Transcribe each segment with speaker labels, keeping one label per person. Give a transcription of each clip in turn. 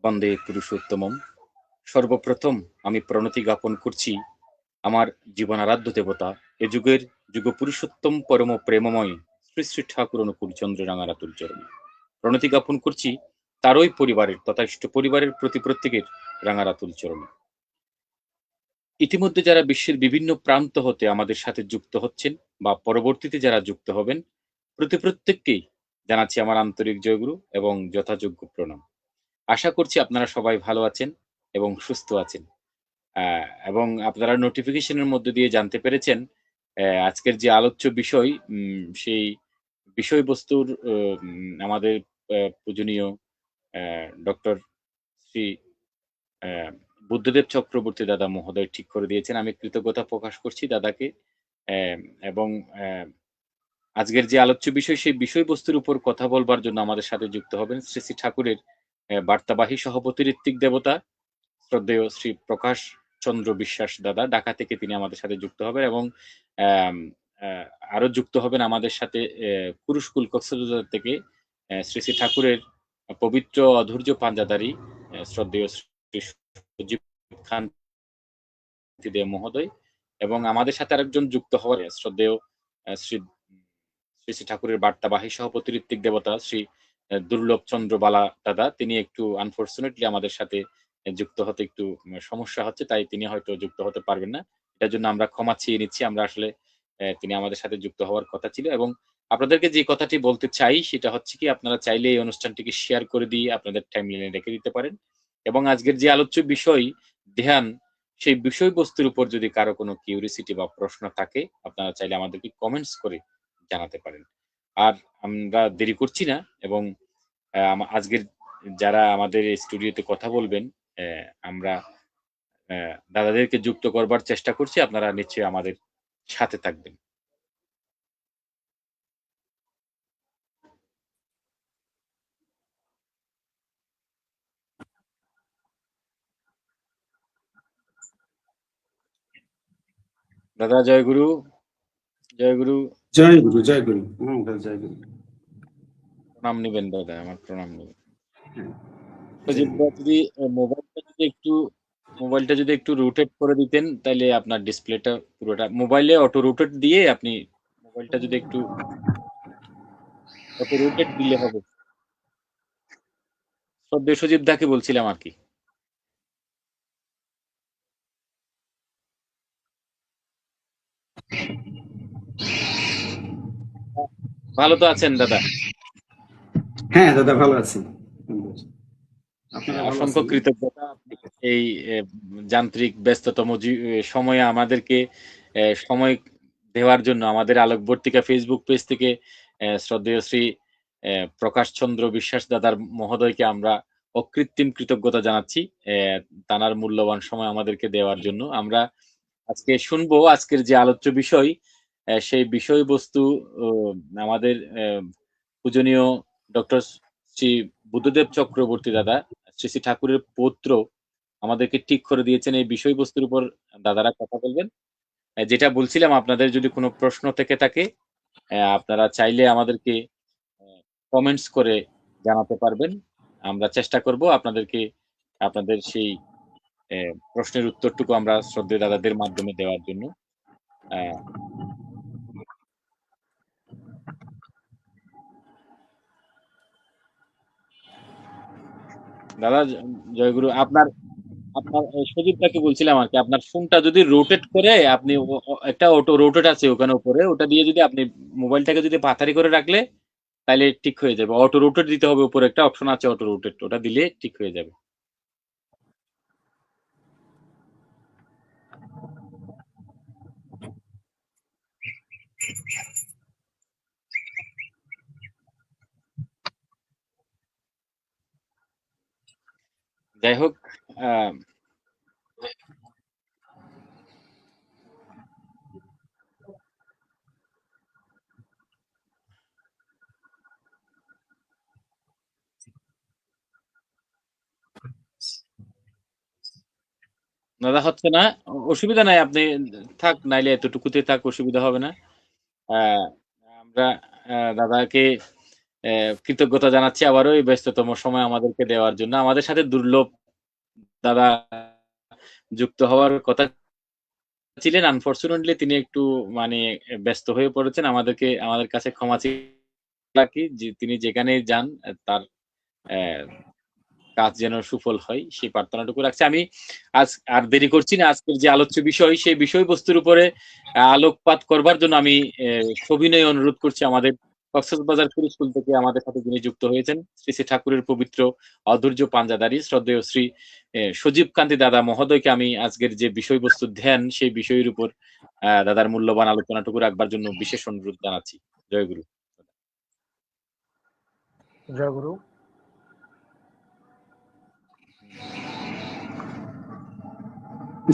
Speaker 1: বন্দে পুরুষোত্তমম। সর্বপ্রথম আমি প্রণতি জ্ঞাপন করছি আমার জীবনারাধ্য দেবতা, এ যুগের যুগপুরুষোত্তম পরম প্রেমময় শ্রী শ্রী ঠাকুর অনুকূলচন্দ্র রাঙারাতুল চরণে। প্রণতি জ্ঞাপন করছি তারই পরিবারের তথা ইষ্ট পরিবারের প্রতি প্রত্যেকের রাঙারাতুল চরণে। ইতিমধ্যে যারা বিশ্বের বিভিন্ন প্রান্ত হতে আমাদের সাথে যুক্ত হচ্ছেন বা পরবর্তীতে যারা যুক্ত হবেন, প্রত্যেককেই জানাচ্ছি আমার আন্তরিক জয়গুরু এবং যথাযোগ্য প্রণাম। আশা করছি আপনারা সবাই ভালো আছেন এবং সুস্থ আছেন। আ এবং আপনারা নোটিফিকেশনের মধ্যে দিয়ে জানতে পেরেছেন আজকের যে আলোচ্য বিষয় সেই বিষয়বস্তুর আমাদের পূজনীয় ডক্টর শ্রী অ্যা বুদ্ধদেব চক্রবর্তী দাদা মহোদয় ঠিক করে দিয়েছেন। আমি কৃতজ্ঞতা প্রকাশ করছি দাদাকে। অ্যা এবং আজকের যে আলোচ্য বিষয় সেই বিষয়বস্তুর উপর কথা বলবার জন্য আমাদের সাথে যুক্ত হবেন শ্রী, শ্রী ঠাকুরের বার্তাবাহী সহপতি ঋত্বিক দেবতা শ্রদ্ধেয় শ্রী প্রকাশ চন্দ্র বিশ্বাস দাদা ঢাকা থেকে তিনি আমাদের সাথে যুক্ত হবেন এবং অ্যাম অ্যা আরো যুক্ত হবেন আমাদের সাথে কুরুশকুল কক্সবাজার থেকে শ্রী, শ্রী ঠাকুরের পবিত্র অধৈর্য পাঞ্জাদারি শ্রদ্ধেয় শ্রী সজীব খান দেব মহোদয় এবং আমাদের সাথে আরেকজন যুক্ত হওয়ার শ্রদ্ধেয় শ্রী শ্রী, শ্রী ঠাকুরের বার্তাবাহী সহপতি ঋত্বিক দেবতা শ্রী দুর্লভ চন্দ্র বালা দাদা। তিনি একটু আনফরচুনেটলি আমাদের সাথে যুক্ত হতে একটু সমস্যা হচ্ছে। তাই তিনি হয়তো যুক্ত হতে পারবেন না। এটার জন্য আমরা ক্ষমা চেয়ে নিচ্ছি। আমরা আসলে তিনি আমাদের সাথে যুক্ত হওয়ার কথা ছিল এবং আপনাদেরকে যে কথাটি বলতে চাই সেটা হচ্ছে কি আপনারা চাইলে এই অনুষ্ঠানটিকে শেয়ার করে দিয়ে আপনাদের টাইমলাইনে রেখে দিতে পারেন এবং আজকের যে আলোচ্য বিষয় ধ্যান, সেই বিষয়বস্তুর উপর যদি কারো কোনো কিউরিওসিটি বা প্রশ্ন থাকে আপনারা চাইলে আমাদেরকে কমেন্টস করে জানাতে পারেন। আর আমরা দেরি করছি না এবং আজকের যারা আমাদের স্টুডিওতে কথা বলবেন, আমরা দাদাদেরকে যুক্ত করবার চেষ্টা করছি। আপনারা নিশ্চয়ই আমাদের সাথে থাকবেন। দাদা জয়গুরু, জয়গুরু।
Speaker 2: জয় গুরু, জয় গুরু। জয় গুরু।
Speaker 1: প্রণাম নিবেন দাদা, আমার প্রণাম নিবেন।
Speaker 2: হ্যাঁ, জয়
Speaker 1: সজীব
Speaker 2: গুরু।
Speaker 1: দা যদি মোবাইলটা যদি একটু রোটেট করে দিতেন তাইলে আপনার ডিসপ্লেটা পুরোটা মোবাইলে অটো রোটেট দিয়ে আপনি মোবাইলটা যদি একটু অটো রোটেট দিলে হবে। শ্রদ্ধেয় সজীব দাকে বলছিলাম আরকি। ভালো তো আছেন দাদা?
Speaker 2: হ্যাঁ দাদা, ভালো আছি। আপনারা ভালো
Speaker 1: অসংখ্য
Speaker 2: আছেন?
Speaker 1: কৃতজ্ঞতা এই যান্ত্রিক ব্যস্ততম সময়ে আমাদেরকে সময় দেওয়ার জন্য আমাদের আলোকবর্তিকা ফেসবুক পেজ থেকে শ্রদ্ধেয় শ্রী প্রকাশ চন্দ্র বিশ্বাস দাদার মহোদয়কে আমরা অকৃত্রিম কৃতজ্ঞতা জানাচ্ছি তানার মূল্যবান সময় আমাদেরকে দেওয়ার জন্য। আমরা আজকে শুনবো আজকের যে আলোচ্য বিষয় সেই বিষয়বস্তু ও আমাদের পূজনীয় ডক্টর শ্রী বুদ্ধদেব চক্রবর্তী দাদা, শ্রী শ্রী ঠাকুরের পৌত্র আমাদেরকে ঠিক করে দিয়েছেন এই বিষয়বস্তুর উপর দাদারা কথা বলবেন। যেটা বলছিলাম আপনাদের যদি কোনো প্রশ্ন থেকে থাকে আপনারা চাইলে আমাদেরকে কমেন্টস করে জানাতে পারবেন। আমরা চেষ্টা করব আপনাদেরকে আপনাদের সেই প্রশ্নের উত্তরটুকু আমরা শ্রদ্ধেয় দাদাদের মাধ্যমে দেওয়ার জন্য। আ দাদা জয়গুরু আপনার আপনার সজীবদাকে বলছিলাম আরকি আপনার ফোনটা যদি রোটেট করে আপনি একটা অটো রোটেট আছে ওখানে উপরে ওটা দিয়ে যদি আপনি মোবাইলটাকে যদি পাতারি করে রাখলে তাইলে ঠিক হয়ে যাবে। অটো রোটেট দিতে হবে উপরে একটা অপশন আছে অটো রোটেট ওটা দিলে ঠিক হয়ে যাবে। যাই হোক আ দাদা হচ্ছে না। অসুবিধা নাই আপনি থাক নাইলে এতটুকুতে থাক অসুবিধা হবে না। আ আমরা দাদাকে কৃতজ্ঞতা জানাচ্ছি আবারও এই ব্যস্ততম সময় আমাদেরকে দেওয়ার জন্য। আমাদের সাথে দুর্লভ দাদা যুক্ত হওয়ার কথা ছিলেন। আনফরচুনেটলি তিনি একটু মানে ব্যস্ত হয়ে পড়েছেন। আমাদের কাছে ক্ষমা রাখি যে তিনি যেখানেই যান তার অ্যা কাজ যেন সুফল হয় সেই প্রার্থনাটুকু রাখছি। আমি আজ আর দেরি করছি না। আজকের যে আলোচ্য বিষয় সেই বিষয়বস্তুর উপরে আলোকপাত করবার জন্য আমি সবিনয়ে অনুরোধ করছি আমাদের কক্সবাজার স্কুল থেকে আমাদের সাথে যিনি যুক্ত হয়েছেন শ্রী শ্রী ঠাকুরের পবিত্র অধৈর্য পাঞ্জাদারি শ্রদ্ধেয় শ্রী সজীব কান্তি দাদা মহোদয়কে আমি আজকের যে বিষয়বস্তু ধ্যান সেই বিষয়ের উপর দাদার মূল্যবান আলোচনাটুকু রাখবার জন্য বিশেষ অনুরোধ জানাচ্ছি। জয় গুরু।
Speaker 3: জয় গুরু।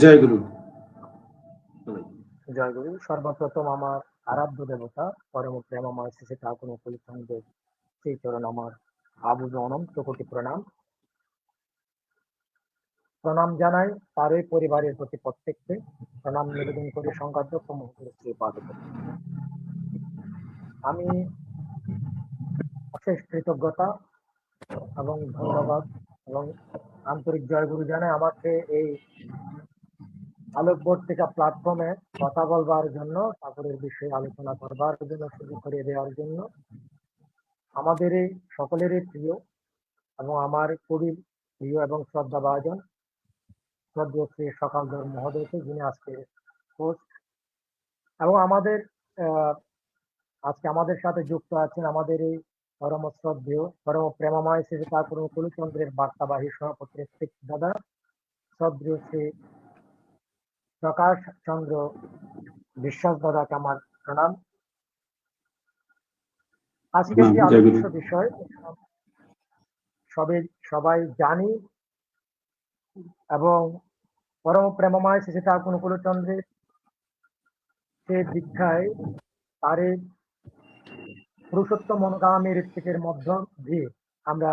Speaker 2: জয় গুরু।
Speaker 3: জয় গুরু। সর্বপ্রথম আমার আরাধ্য দেবতা পরম প্রেমময় শ্রী শ্রী ঠাকুর মুকুলচন্দ্রের সেই চরণ আমার আবুজ অনন্ত কোটি প্রণাম। প্রণাম জানাই তারই পরিবারের প্রতি প্রত্যেককে। প্রণাম নিবেদন করে সংঘাধ্যক্ষ মহোদয়ের শ্রী পাদপদ্মে আমি অশেষ কৃতজ্ঞতা এবং ধন্যবাদ এবং আন্তরিক জয়গুরু জানাই আমাকে এই আলোকবর্তিকা প্ল্যাটফর্মে কথা বলবার জন্য, ঠাকুরের বিষয়ে আলোচনা করবার জন্য সুযোগ করে দেওয়ার জন্য। আমাদের এই সকলেরই প্রিয় এবং আমার খুবই প্রিয় এবং শ্রদ্ধাভাজন শ্রদ্ধেয় শ্রী সকালধর মহোদয়কে, যিনি আজকে হোস্ট এবং আমাদের আজকে আমাদের সাথে যুক্ত আছেন আমাদের এই পরম শ্রদ্ধেয় পরম প্রেমময় শ্রী ঠাকুর মুকুলচন্দ্রের বার্তাবাহী সহপত্রী দাদা শ্রদ্ধেয় শ্রী প্রকাশ চন্দ্র বিশ্বাস দাদাকে আমার প্রণাম। আজকের যে আলোচ্য বিষয় সবাই জানি এবং পরম প্রেমময় শ্রী ঠাকুর মুকুলচন্দ্রের সে দীক্ষায় তার পুরুষোত্তম মনোগামী ঋত্বিকের মধ্য দিয়ে আমরা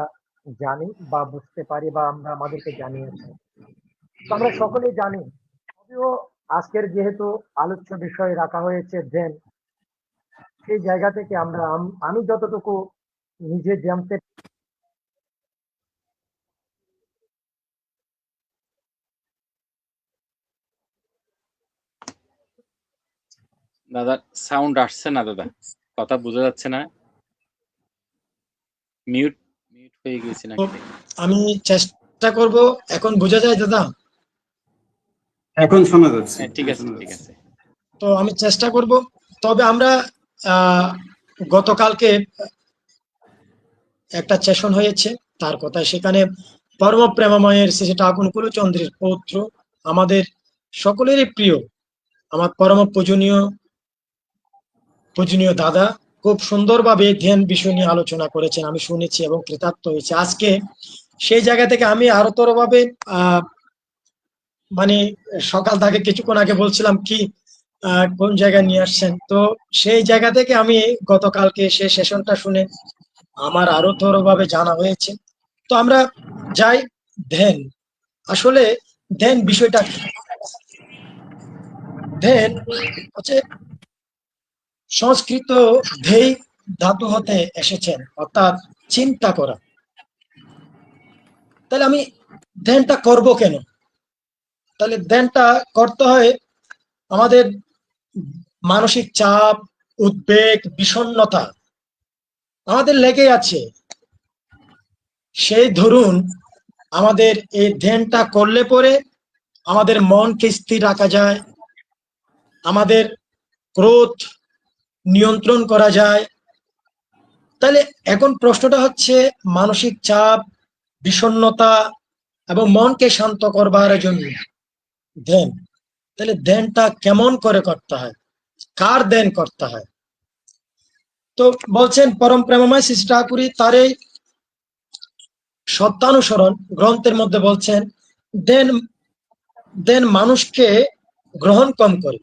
Speaker 3: জানি বা বুঝতে পারি বা আমরা আমাদেরকে জানিয়েছি, আমরা সকলেই জানি। যদিও আজকের যেহেতু আলোচ্য বিষয় রাখা হয়েছে ধ্যান, সেই জায়গা থেকে আমি যতটুকু নিজে জানতে
Speaker 1: দাদা সাউন্ড আসছে না, দাদা কথা বোঝা যাচ্ছে না, মিউট হয়ে গেছে নাকি?
Speaker 4: আমি চেষ্টা করব। এখন বোঝা যায় দাদা?
Speaker 2: এখন শোনা যাচ্ছে।
Speaker 1: ঠিক আছে, ঠিক আছে।
Speaker 4: তো আমি চেষ্টা করব। তবে আমরা গতকালকে একটা সেশন হয়েছে তার কথা, সেখানে পরম প্রেমময়ের শ্রী ঠাকুর মুকুলচন্দ্রের পৌত্র, আমাদের সকলেরই প্রিয়, আমার পরম পূজনীয় দাদা খুব সুন্দরভাবে ধ্যান বিষয় নিয়ে আলোচনা করেছেন, আমি শুনেছি এবং কৃতার্থ হয়েছে। আজকে সেই জায়গা থেকে আমি আরতর ভাবে মানে সকাল থেকে কিছুক্ষণ আগে বলছিলাম কি কোন জায়গায় নিয়ে আসছেন, তো সেই জায়গা থেকে আমি গতকালকে সেই সেশনটা শুনে আমার আরো ভাবে জানা হয়েছে। তো আমরা যাই ধ্যান। আসলে ধ্যান বিষয়টা কি? ধ্যান হচ্ছে সংস্কৃত ধ্যেয় ধাতু হতে এসেছেন, অর্থাৎ চিন্তা করা। তাহলে আমি ধ্যানটা করব কেন? তাহলে ধ্যানটা করতে হয় আমাদের মানসিক চাপ, উদ্বেগ, বিষণ্ণতা আমাদের লেগে আছে। সেই ধরুন আমাদের এই ধ্যানটা করলে পরে আমাদের মনকে স্থির রাখা যায়, আমাদের ক্রোধ নিয়ন্ত্রণ করা যায়। তাহলে এখন প্রশ্নটা হচ্ছে মানসিক চাপ, বিষণ্ণতা এবং মনকে শান্ত করবার জন্য ধ্যান। তাহলে ধ্যানটা কেমন করে করতে হয়, কার ধ্যান করতে হয়? তো বলছেন পরম প্রেমময় শ্রী ঠাকুরই তার এই সত্যানুসরণ গ্রন্থের মধ্যে বলছেন ধ্যান মানুষকে গ্রহণ কম করে।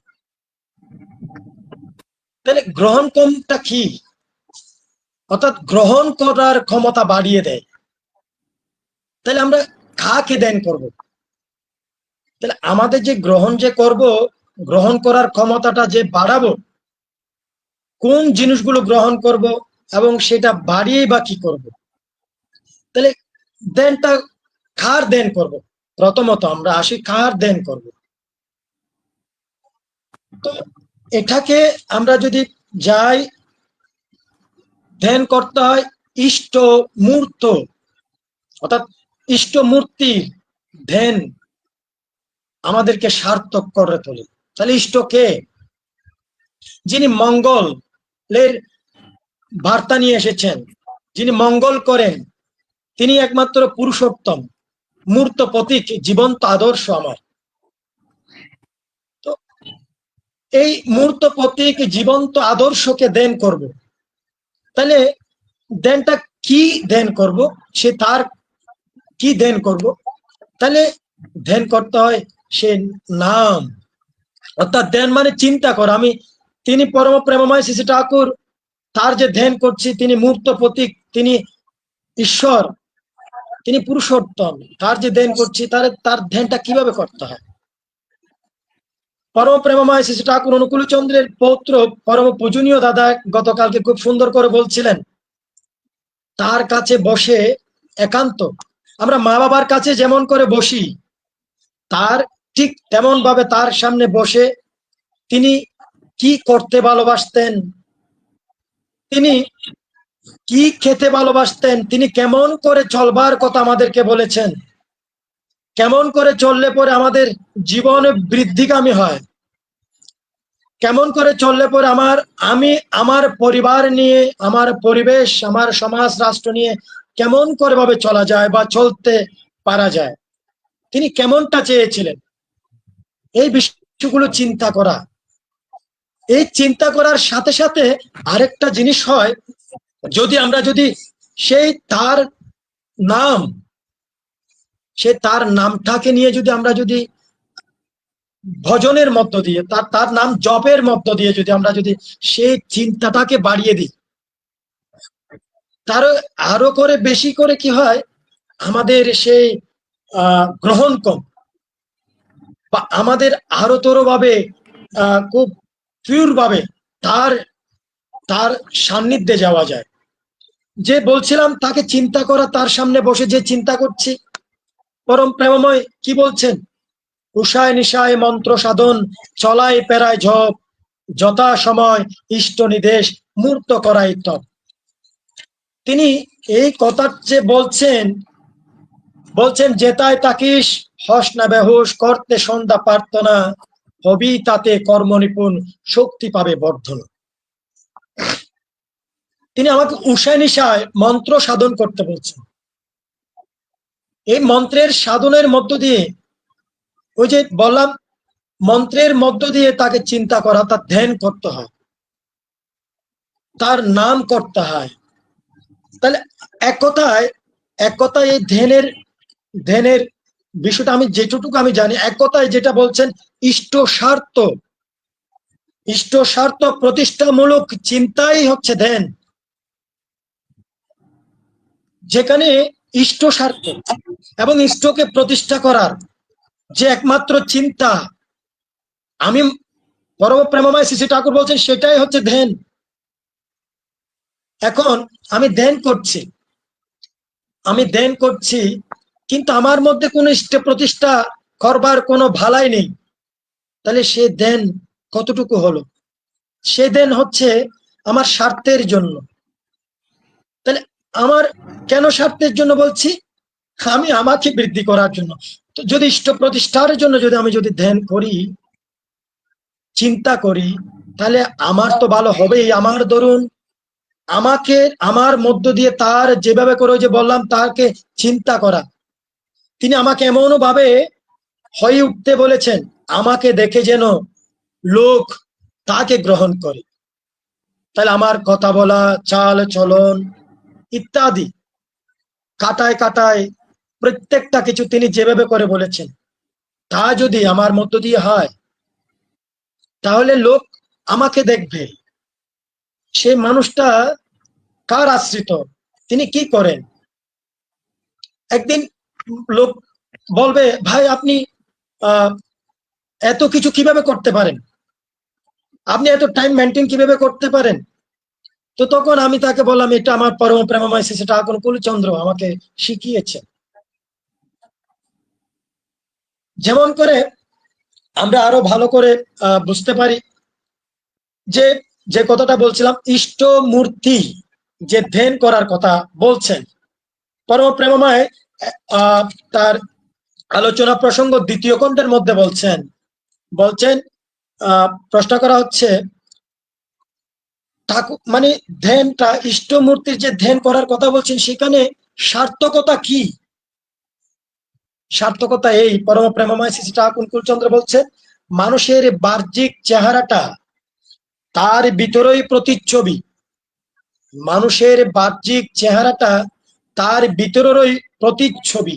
Speaker 4: তাহলে গ্রহণ কমটা কি? অর্থাৎ গ্রহণ করার ক্ষমতা বাড়িয়ে দেয়। তাহলে আমরা কাকে ধ্যান করব? তাহলে আমাদের যে গ্রহণ করব, গ্রহণ করার ক্ষমতাটা যে বাড়াবো, কোন জিনিসগুলো গ্রহণ করব এবং সেটা বাড়িয়ে বা কি করব? তাহলে ধ্যানটা কার ধ্যান করব? প্রথমত আমরা আসি কার ধ্যান করব। তো এটাকে আমরা যদি যাই, ধ্যান করতে হয় ইষ্ট মূর্ত, অর্থাৎ ইষ্ট মূর্তির ধ্যান আমাদেরকে সার্থক করে তোলে। তাহলে ইষ্ট কে? যিনি মঙ্গলের বার্তা নিয়ে এসেছেন, যিনি মঙ্গল করেন, তিনি একমাত্র পুরুষোত্তম, মূর্ত প্রতীক, জীবন্ত আদর্শ আমার। তো এই মূর্ত প্রতীক জীবন্ত আদর্শকে ধ্যান করব। তাহলে ধ্যানটা কি ধ্যান করব? সে তার কি ধ্যান করব? তাহলে ধ্যান করতে হয় সে নাম, অর্থাৎ ধ্যান মানে চিন্তা করা। তিনি পরম প্রেমময় শ্রী শ্রী ঠাকুর, তার যে ধ্যান করছি, তিনি মূর্ত প্রতীক, তিনি ঈশ্বর, তিনি পুরুষোত্তম, তার যে ধ্যান করছি, তার ধ্যানটা কিভাবে করতে হয়? পরম প্রেমময় শ্রী শ্রী ঠাকুর অনুকূল চন্দ্রের পৌত্র পরম পূজনীয় দাদা গতকালকে খুব সুন্দর করে বলছিলেন, তার কাছে বসে একান্ত, আমরা মা বাবার কাছে যেমন করে বসি, তার ঠিক তেমন ভাবে তার সামনে বসে তিনি কি করতে ভালোবাসতেন, তিনি কি খেতে ভালোবাসতেন, তিনি কেমন করে চলবার কথা আমাদেরকে বলেছেন, কেমন করে চললে পরে আমাদের জীবনে বৃদ্ধিকামী হয়, কেমন করে চললে পরে আমি আমার পরিবার নিয়ে, আমার পরিবেশ, আমার সমাজ রাষ্ট্র নিয়ে কেমন করে ভাবে চলা যায় বা চলতে পারা যায়, তিনি কেমনটা চেয়েছিলেন, এই বিষয়গুলো চিন্তা করা। এই চিন্তা করার সাথে সাথে আরেকটা জিনিস হয়, যদি সেই তার নাম, সে তার নামটাকে নিয়ে আমরা যদি ভজনের মধ্য দিয়ে, তার নাম জপের মধ্য দিয়ে আমরা যদি সেই চিন্তাটাকে বাড়িয়ে দিই, তার আরো করে বেশি করে কি হয়, আমাদের সেই গ্রহণ কম, বা আমাদের আরো তোর ভাবে খুব পিওর ভাবে তার তার সান্নিধ্যে যাওয়া যায়। যে বলছিলাম তাকে চিন্তা করা, তার সামনে বসে যে চিন্তা করছি, পরম প্রেমময় কি বলছেন, উষায় নিশায় মন্ত্র সাধন, চলায় পেরায় ঝপ, যথা সময় ইষ্ট নিদেশ, মূর্ত করাই তপ। তিনি এই কথা যে বলছেন যেতায় তাকিস, হস না বেহুশ, করতে সন্ধ্যা প্রার্থনা, হবি তাতে কর্ম নিপুণ, শক্তি পাবে বর্ধন। তিনি আমাকে উষায় নিশায় মন্ত্র সাধন করতে বলছেন। এই মন্ত্রের সাধনের মধ্য দিয়ে, ওই যে বললাম, মন্ত্রের মধ্য দিয়ে তাকে চিন্তা করা, তার ধ্যান করতে হয়, তার নাম করতে হয়। তাহলে এক কথায় এই ধ্যানের বিষয়টা আমি যেটুকু আমি জানি, এক কথায় যেটা বলছেন, ইষ্ট স্বার্থ প্রতিষ্ঠামূলক চিন্তাই হচ্ছে ধ্যান, যেখানে ইষ্ট স্বার্থ এবং ইষ্টকে প্রতিষ্ঠা করার যে একমাত্র চিন্তা, আমি পরম প্রেমময় শ্রী শ্রী ঠাকুর বলছেন, সেটাই হচ্ছে ধ্যান। এখন আমি ধ্যান করছি, কিন্তু আমার মধ্যে কোনো ইষ্ট প্রতিষ্ঠা করবার কোনো ভালাই নেই, তাহলে সে ধ্যান কতটুকু হলো? সে ধ্যান হচ্ছে আমার স্বার্থের জন্য। তাহলে আমার কেন স্বার্থের জন্য বলছি? আমি আমাকে বৃদ্ধি করার জন্য। তো যদি ইষ্ট প্রতিষ্ঠার জন্য আমি ধ্যান করি, চিন্তা করি, তাহলে আমার তো ভালো হবেই। আমার ধরুন, আমাকে আমার মধ্য দিয়ে তার যেভাবে করে, যে বললাম, তাকে চিন্তা করা, তিনি আমাকে এমন ভাবে হয়ে উঠতে বলেছেন, আমাকে দেখে যেন লোক তাকে গ্রহণ করে। তাহলে আমার কথা বলা, চাল চলন ইত্যাদি, কাটায় কাটায় প্রত্যেকটা কিছু তিনি যেভাবে করে বলেছেন, তা যদি আমার মধ্য দিয়ে হয়, তাহলে লোক আমাকে দেখবে, সেই মানুষটা কার আশ্রিত, তিনি কি করেন। একদিন লোক বলবে, ভাই আপনি এত কিছু কিভাবে করতে পারেন, আপনি এত টাইম মেনটেন কিভাবে করতে পারেন, তো তখন আমি তাকে বললাম, এটা আমার পরম প্রেমময় শ্রী শ্রী ঠাকুর অনুকূলচন্দ্র আমাকে শিখিয়েছে। যেমন করে আমরা আরো ভালো করে বুঝতে পারি যে যে কথাটা বলছিলাম, ইষ্ট মূর্তি যে ধ্যান করার কথা বলছেন পরম প্রেমময়, তার আলোচনা প্রসঙ্গ দ্বিতীয় খণ্ডের মধ্যে বলছেন প্রশ্ন করা হচ্ছে, ঠাকুর মানে ধ্যানটা ইষ্ট মূর্তির যে ধ্যান করার কথা বলছেন, সেখানে সার্থকতা কি? সার্থকতা এই, পরম প্রেমময় শ্রী শ্রী ঠাকুর অনুকূলচন্দ্র বলছেন, মানুষের বাহ্যিক চেহারাটা তার ভিতরেই প্রতিচ্ছবি। মানুষের বাহ্যিক চেহারাটা তার ভিতরেরই প্রতিচ্ছবি।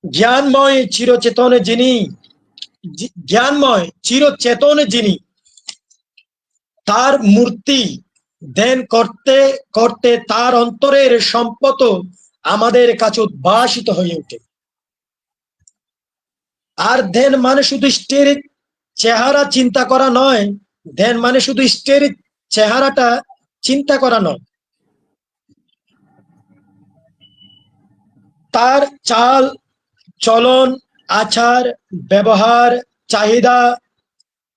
Speaker 4: জ্ঞানময় চিরচেতন যিনি, জ্ঞানময় চিরচেতন যিনি, তার মূর্তি ধ্যান করতে করতে তার অন্তরের সম্পদ আমাদের কাছে উদ্ভাসিত হয়ে ওঠে। আর ধ্যান মানে শুধু ইষ্টের চেহারা চিন্তা করা নয়, ধ্যান মানে শুধু ইষ্টের চেহারাটা চিন্তা করা নয়, তার চাল চলন, আচার ব্যবহার, চাহিদা,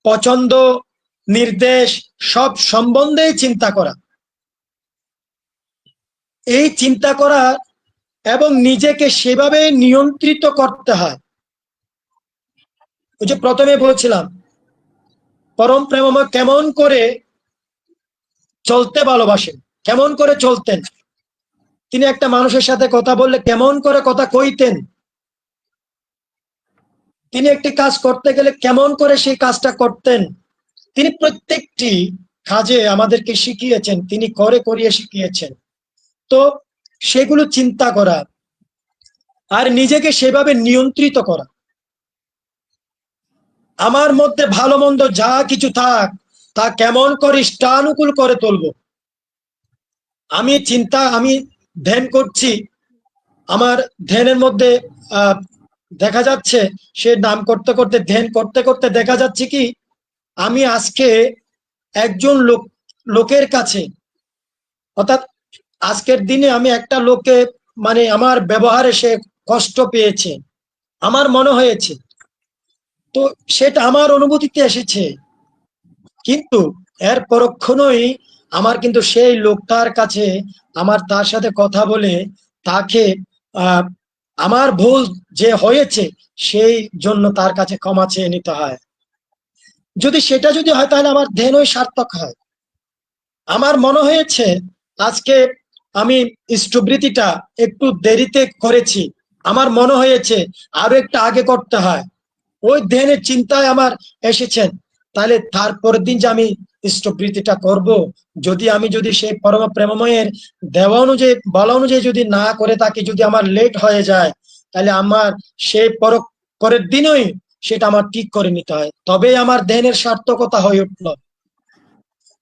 Speaker 4: পছন্দ, নির্দেশ সব সম্বন্ধে চিন্তা করা। এই চিন্তা করা এবং নিজেকে সেভাবে নিয়ন্ত্রিত করতে হয়। ওই যে প্রথমে বলছিলাম, পরম প্রেমময় কেমন করে চলতে ভালোবাসেন, কেমন করে চলতেন। তিনি একটা মানুষের সাথে কথা বললে কেমন করে কথা কইতেন, তিনি একটি কাজ করতে গেলে কেমন করে সেই কাজটা করতেন। তিনি প্রত্যেকটি কাজে আমাদেরকে শিখিয়েছেন, তিনি করে করিয়ে শিখিয়েছেন। তো সেগুলো চিন্তা করা আর নিজেকে সেভাবে নিয়ন্ত্রিত করা। আমার মধ্যে ভালো মন্দ যা কিছু থাক, তা কেমন করে ইষ্টানুকূল করে তুলবো। আমি ধ্যান করছি, আমার ধ্যানের মধ্যে দেখা যাচ্ছে, সে নাম করতে করতে ধ্যান করতে করতে দেখা যাচ্ছে কি, আমি আজকে একজন লোকের কাছে, অর্থাৎ আজকের দিনে আমি একটা লোকে মানে আমার ব্যবহারে সে কষ্ট পেয়েছে, আমার মনে হয়েছে, তো সেটা আমার অনুভূতিতে এসেছে, কিন্তু এর পরক্ষণই আমার কিন্তু সেই লোকটার কাছে আমার তার সাথে কথা বলে তাকে আমার ভুল যে হয়েছে সেই জন্য তার কাছে ক্ষমা চেয়ে নিতে হয়। যদি সেটা যদি হয় তাহলে আমার ধ্যানই সার্থক হয়। আমার মনে হয়েছে আজকে আমি ইষ্টবৃত্তিটা একটু দেরিতে করেছি, আমার মনে হয়েছে আরো একটু আগে করতে হয়, ওই ধ্যানের চিন্তায় আমার এসেছেন, তাহলে তারপরের দিন যে আমি ইষ্টবৃত্তিটা করব, যদি সেই পরম প্রেমময়ের দেওয়া অনুযায়ী বলা অনুযায়ী যদি না করে থাকি, যদি আমার লেট হয়ে যায়, তাহলে আমার সেই পরের দিনই সেটা আমার ঠিক করে নিতে হয়, তবে আমার ধ্যানের সার্থকতা হয়ে উঠল।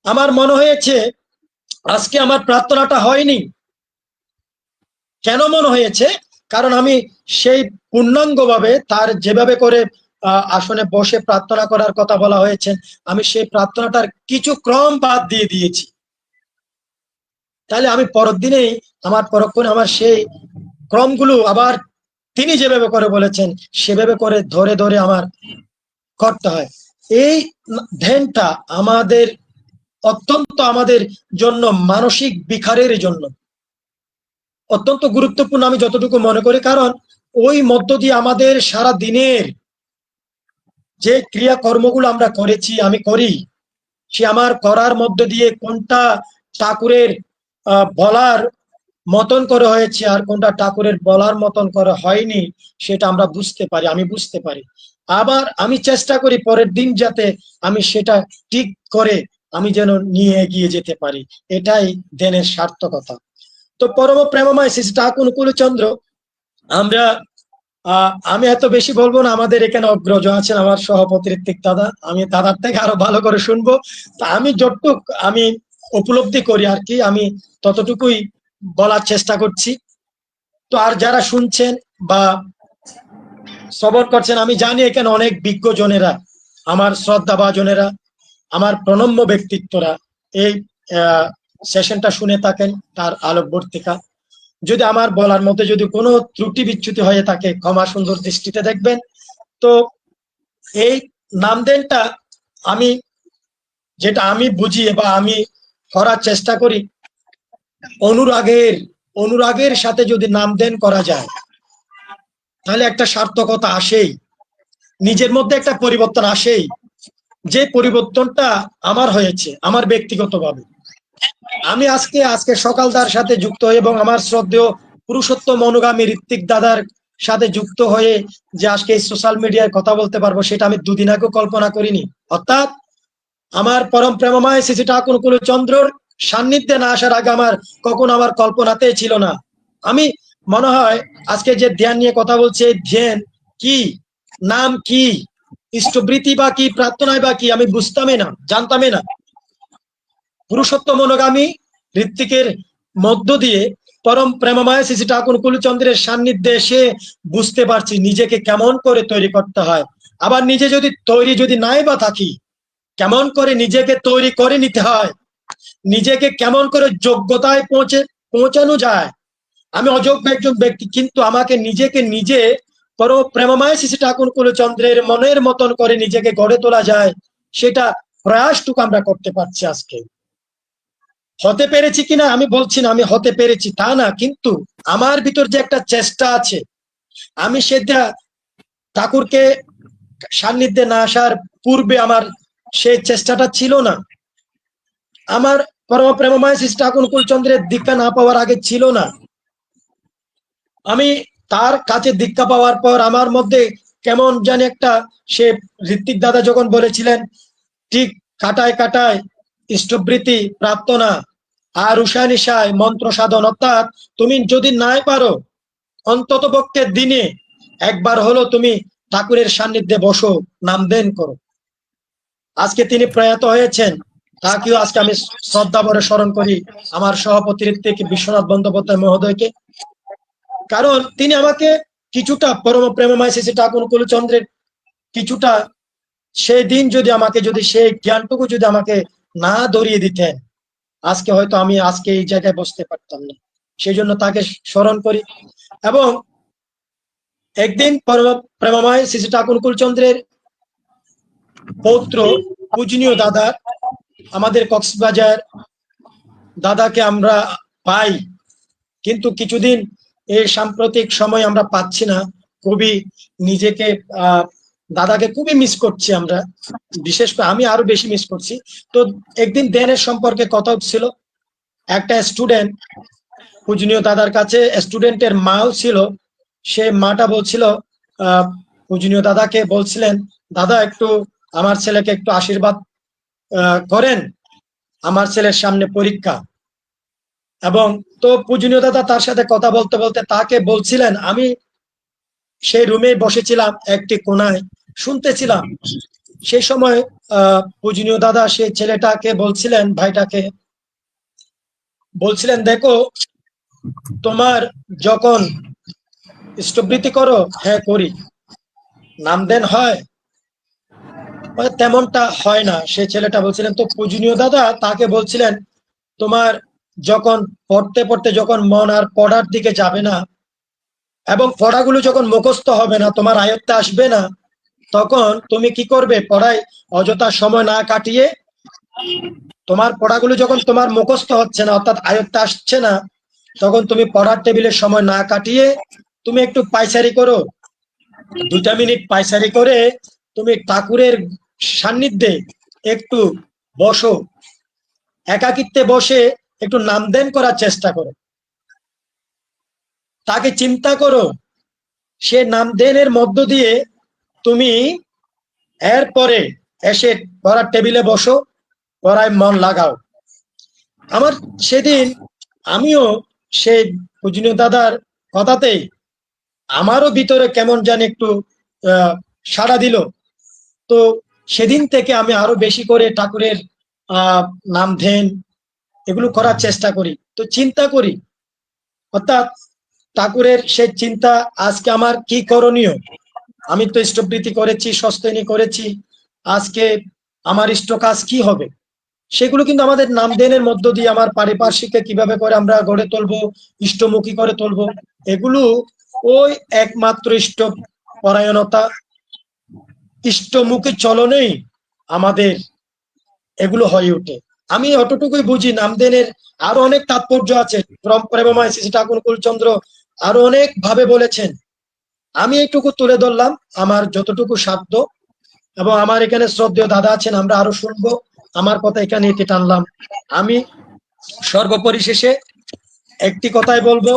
Speaker 4: আমার মনে হয়েছে আজকে আমার প্রার্থনাটা হয়নি, কেন মনে হয়েছে? কারণ আমি সেই পূর্ণাঙ্গ ভাবে তার যেভাবে করে আসনে বসে প্রার্থনা করার কথা বলা হয়েছে, আমি সেই প্রার্থনাটার কিছু ক্রম বাদ দিয়ে দিয়েছি। তাহলে আমি পরের দিনেই আমার পরক্ষণে আমার সেই ক্রমগুলো আবার তিনি যেভাবে করে বলেছেন সেভাবে করে ধরে ধরে আমার করতে হয়। এই ধ্যানটা আমাদের অত্যন্ত, আমাদের জন্য মানসিক বিকারের জন্য অত্যন্ত গুরুত্বপূর্ণ আমি যতটুকু মনে করি। কারণ ওই মধ্য দিয়ে আমাদের সারা দিনের যে ক্রিয়াকর্মগুলো আমরা করেছি, আমি করি, সে আমার করার মধ্য দিয়ে কোনটা ঠাকুরের বলার মতন করে হয়েছে আর কোনটা ঠাকুরের বলার মতন করে হয়নি, সেটা আমরা বুঝতে পারি, আমি বুঝতে পারি। আবার আমি চেষ্টা করি পরের দিন যাতে আমি সেটা ঠিক করে আমি যেন নিয়ে এগিয়ে যেতে পারি। এটাই ধ্যানের সার্থকতা। তো পরম প্রেমময় শ্রী ঠাকুর অনুকূলচন্দ্র, আমরা আমি এত বেশি বলবো না, আমাদের এখানে অগ্রজ আছেন আমার সহপতি ঋত্বিক দাদা, আমি দাদার থেকে আরো ভালো করে শুনবো। তা আমি যতটুক আমি উপলব্ধি করি আর কি, আমি ততটুকুই বলার চেষ্টা করছি। তো আর যারা শুনছেন বা শ্রবণ করছেন, আমি জানি এখানে অনেক বিজ্ঞ জনেরা, আমার শ্রদ্ধাভাজনেরা, আমার প্রণম্য ব্যক্তিত্বরা এই সেশনটা শুনে থাকেন তার আলোকবর্তিকা। যদি আমার বলার মধ্যে যদি কোনো ত্রুটি বিচ্যুতি হয়ে থাকে ক্ষমা সুন্দর দৃষ্টিতে দেখবেন। তো এই নামদেনটা আমি যেটা আমি বুঝি বা আমি করার চেষ্টা করি, অনুরাগের সাথে যদি নামদেন করা যায় তাহলে একটা সার্থকতা আসেই, নিজের মধ্যে একটা পরিবর্তন আসেই, যে পরিবর্তনটা আমার হয়েছে আমার ব্যক্তিগতভাবে। আমি আজকে সকালদার সাথে যুক্ত হয়ে এবং আমার শ্রদ্ধেয় পুরুষোত্তম অনুগামী ঋত্বিক দাদার সাথে যুক্ত হয়ে যে আজকে এই সোশ্যাল মিডিয়ায় কথা বলতে পারবো সেটা আমি দুদিন আগেও কল্পনা করিনি। অর্থাৎ আমার পরম প্রেমময় শ্রী শ্রী ঠাকুর কুলচন্দ্রর সান্নিধ্যে না আসার আগে কখনো আমার কল্পনাতেই ছিল না। আমি মনে হয় আজকে যে ধ্যান নিয়ে কথা বলছে, ধ্যান কি, নাম কি, ইষ্টবৃত্তি বা কি, প্রার্থনায় বা কি, আমি বুঝতামই না, জানতামই না। পুরুষোত্তম অনুগামী ঋত্বিকের মধ্য দিয়ে পরম প্রেমময় শ্রী শ্রী ঠাকুর কুলচন্দ্রের সান্নিধ্যে এসে বুঝতে পারছি নিজেকে কেমন করে তৈরি করতে হয়। আবার নিজে যদি নাই বা থাকি, কেমন করে নিজেকে তৈরি করে নিতে হয়, নিজেকে কেমন করে যোগ্যতায় পৌঁছানো যায়। আমি অযোগ্য একজন ব্যক্তি, কিন্তু আমাকে নিজেকে নিজে পরম প্রেমময় শ্রী শ্রী ঠাকুর কুলচন্দ্রের মনের মতন করে নিজেকে গড়ে তোলা যায়, সেটা প্রয়াসটুকু আমরা করতে পারছি। আজকে হতে পেরেছি কিনা আমি বলছি না আমি হতে পেরেছি তা না, কিন্তু আমার ভিতর যে একটা চেষ্টা আছে, আমি সেটা ঠাকুরকে সান্নিধ্যে না আসার পূর্বে আমার সেই চেষ্টাটা ছিল না। আমার পরম প্রেমময় শ্রী ঠাকুর কুলচন্দ্রের দীক্ষা না পাওয়ার আগে ছিল না। আমি তার কাছে দীক্ষা পাওয়ার পর আমার মধ্যে কেমন জানি একটা, সে ঋত্বিক দাদা যখন বলেছিলেন ঠিক কাটায় কাটায় ইষ্টবৃত্তি প্রার্থনা আর উষা নিশায় মন্ত্র সাধন, অর্থাৎ তুমি যদি নাই পারো অন্তত পক্ষে দিনে একবার হলো তুমি ঠাকুরের সান্নিধ্যে বসো, নামদেন করো। আজকে তিনি প্রয়াত হয়েছেন, তাকেও আজকে আমি শ্রদ্ধা ভরে স্মরণ করি, আমার সভাপতি ঋত্বিক বিশ্বনাথ বন্দ্যোপাধ্যায় মহোদয়কে। কারণ তিনি আমাকে কিছুটা পরম প্রেমময় শ্রী শ্রী ঠাকুর কুলচন্দ্রের কিছুটা সেই দিন যদি সেই জ্ঞানটুকু যদি আমাকে না ধরিয়ে দিতেন, আজকে হয়তো আমি আজকে এই জায়গায় বসতে পারতাম না। সেই জন্য তাকে স্মরণ করি। এবং একদিন পরম প্রেমময় শ্রী শ্রী ঠাকুর কুলচন্দ্রের পৌত্র পূজনীয় দাদা, আমাদের কক্সবাজার দাদাকে আমরা পাই, কিন্তু কিছুদিন এই সাম্প্রতিক সময় আমরা পাচ্ছি না। খুবই নিজেকে দাদাকে খুবই মিস করছি আমরা, বিশেষ করে আমি আরো বেশি মিস করছি। তো একদিন ধ্যানের সম্পর্কে কথা হচ্ছিল, একটা স্টুডেন্ট পূজনীয় দাদার কাছে, স্টুডেন্টের মাও ছিল, সে মাটা বলছিল পূজনীয় দাদাকে বলছিলেন, দাদা একটু আমার ছেলেকে একটু আশীর্বাদ করেন, আমার ছেলের সামনে পরীক্ষা। এবং তো পূজনীয় দাদা তার সাথে কথা বলতে বলতে তাকে বলছিলেন, আমি সেই রুমে বসেছিলাম একটি কোনায় শুনতেছিলাম। সেই সময় পূজনীয় দাদা সেই ছেলেটাকে বলছিলেন, ভাইটাকে বলছিলেন, দেখো তোমার যখন ইষ্টবৃত্তি করো, হ্যাঁ করি, নামদেন হয় তেমনটা হয় না। সে ছেলেটা বলছিলেন, তো পূজনীয় দাদা তাকে বলছিলেন, তোমার যখন পড়তে পড়তে যখন মন আর পড়ার দিকে যাবে না এবং পড়াগুলো যখন মুখস্থ হবে না, তোমার আয়ত্তে আসবে না, তখন তুমি কি করবে, পড়ায় অযথা সময় না কাটিয়ে তোমার পড়াগুলো যখন তোমার মুখস্থ হচ্ছে না অর্থাৎ আয়ত্তে আসছে না, তখন তুমি পড়ার টেবিলে সময় না কাটিয়ে তুমি একটু পায়চারি করো, 2 মিনিট পায়চারি করে তুমি ঠাকুরের সান্নিধ্যে একটু বসো, একাকিত্বে বসে একটু নামদেন করার চেষ্টা করো, তাকে চিন্তা করো, সে নামদেনের মধ্য দিয়ে তুমি এরপরে এসে পড়ার টেবিলে বসো, পড়ায় মন লাগাও। আমার সেদিন আমিও সেই পূজনীয় দাদার কথাতেই আমারও ভিতরে কেমন জানি একটু সাড়া দিল। তো সেদিন থেকে আমি আরো বেশি করে ঠাকুরের নাম ধ্যান এগুলো করার চেষ্টা করি। তো চিন্তা করি, অর্থাৎ ঠাকুরের সেই চিন্তা, আজকে আমার কি করণীয়। আমি তো ইষ্টবৃত্তি করেছি, সস্তনী করেছি, আজকে আমার ইষ্ট কাজ কি হবে, সেগুলো কিন্তু আমাদের নামদেনের মধ্য দিয়ে আমার পারিপার্শ্বিককে কিভাবে করে আমরা গড়ে তুলবো, ইষ্টমুখী করে তুলবো, এগুলো ওই একমাত্র ইষ্ট পরায়ণতা, ইষ্টমুখী চলনেই আমাদের এগুলো হয়ে ওঠে। আমি অতটুকুই বুঝি, নামদেনের আরো অনেক তাৎপর্য আছে। প্রেমময় শ্রী ঠাকুর কুলচন্দ্র আরো অনেক ভাবে বলেছেন, আমি এইটুকু তুলে ধরলাম আমার যতটুকু সাধ্য। এবং আমার এখানে শ্রদ্ধেয় দাদা আছেন, আমরা আরো শুনবো। আমার কথা এখানে এতে টানলাম। আমি সর্বপরিশেষে একটি কথাই বলবো,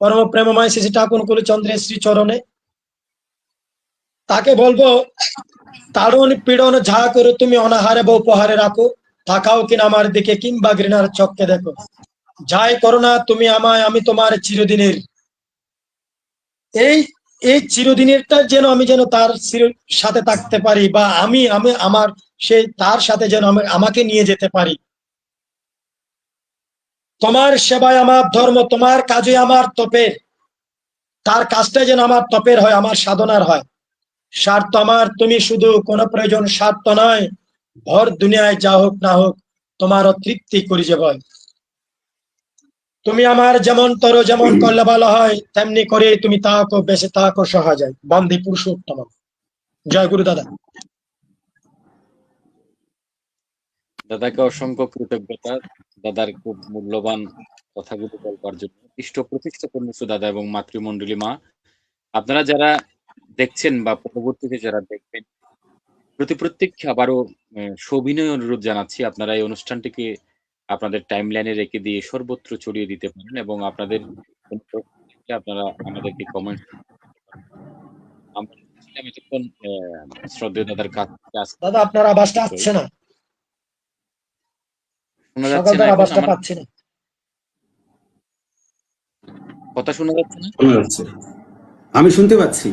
Speaker 4: পরম প্রেমময় শ্রী ঠাকুর কুলচন্দ্রের শ্রী চরণে তাকে বলবো, তাড়ন পীড়ন যা করো তুমি অনাহারে বা উপহারে রাখো, তাকাও কিনা আমার দিকে কিংবা ঘৃণার চক্ষে দেখো, যাই করো না তুমি আমায়, আমি তোমার চিরদিনের। এই এই চিরদিনেরটা যেন আমি যেন তার সাথে থাকতে পারি, বা আমি আমি আমার সেই তার সাথে যেন আমাকে নিয়ে যেতে পারি। তোমার সেবায় আমার ধর্ম, তোমার কাজে আমার তপের, তার কাজটা যেন আমার তপের হয়, আমার সাধনার হয়। স্বার্থ আমার তুমি শুধু, কোনো প্রয়োজন স্বার্থ নয়, ভর দুনিয়ায় যা হোক না হোক তোমারও তৃপ্তি করি যে ভয়। তুমি আমার যেমন তর, যেমন করলে ভালো হয়, তেমনি করে তুমি তাহাকে বেঁচে তাহাকে সহজায়। বন্দে পুরুষোত্তম। জয় গুরু দাদা।
Speaker 1: দাদাকে অসংখ্য কৃতজ্ঞতা, দাদার খুব মূল্যবান কথাগুলো বলবার জন্য। ইষ্ট প্রতিষ্ঠা কর্মসু দাদা এবং মাতৃমণ্ডলী মা, আপনারা যারা দেখছেন বা পরবর্তীতে যারা দেখবেন, প্রত্যেককে আবারও সবিনয় অনুরোধ জানাচ্ছি, আপনারা এই অনুষ্ঠানটিকে আপনাদের টাইম লাইনে রেখে দিয়ে সর্বত্র ছড়িয়ে দিতে পারেন এবং আপনাদের কোনো প্রশ্ন থাকলে আপনারা আমাদেরকে কমেন্ট। আমরা ছিলাম এতক্ষণ শ্রদ্ধেয় দাদার কাছ থেকে আজকে
Speaker 4: দাদা আপনার আওয়াজটা
Speaker 1: বিষয়
Speaker 4: আসছে না,
Speaker 1: শোনা যাচ্ছে না
Speaker 4: সকালদার
Speaker 1: এখন
Speaker 4: আওয়াজটা
Speaker 1: আমার
Speaker 4: পাচ্ছি না।
Speaker 1: কথা শোনা যাচ্ছে না?
Speaker 2: শোনা যাচ্ছে, আমি শুনতে পাচ্ছি।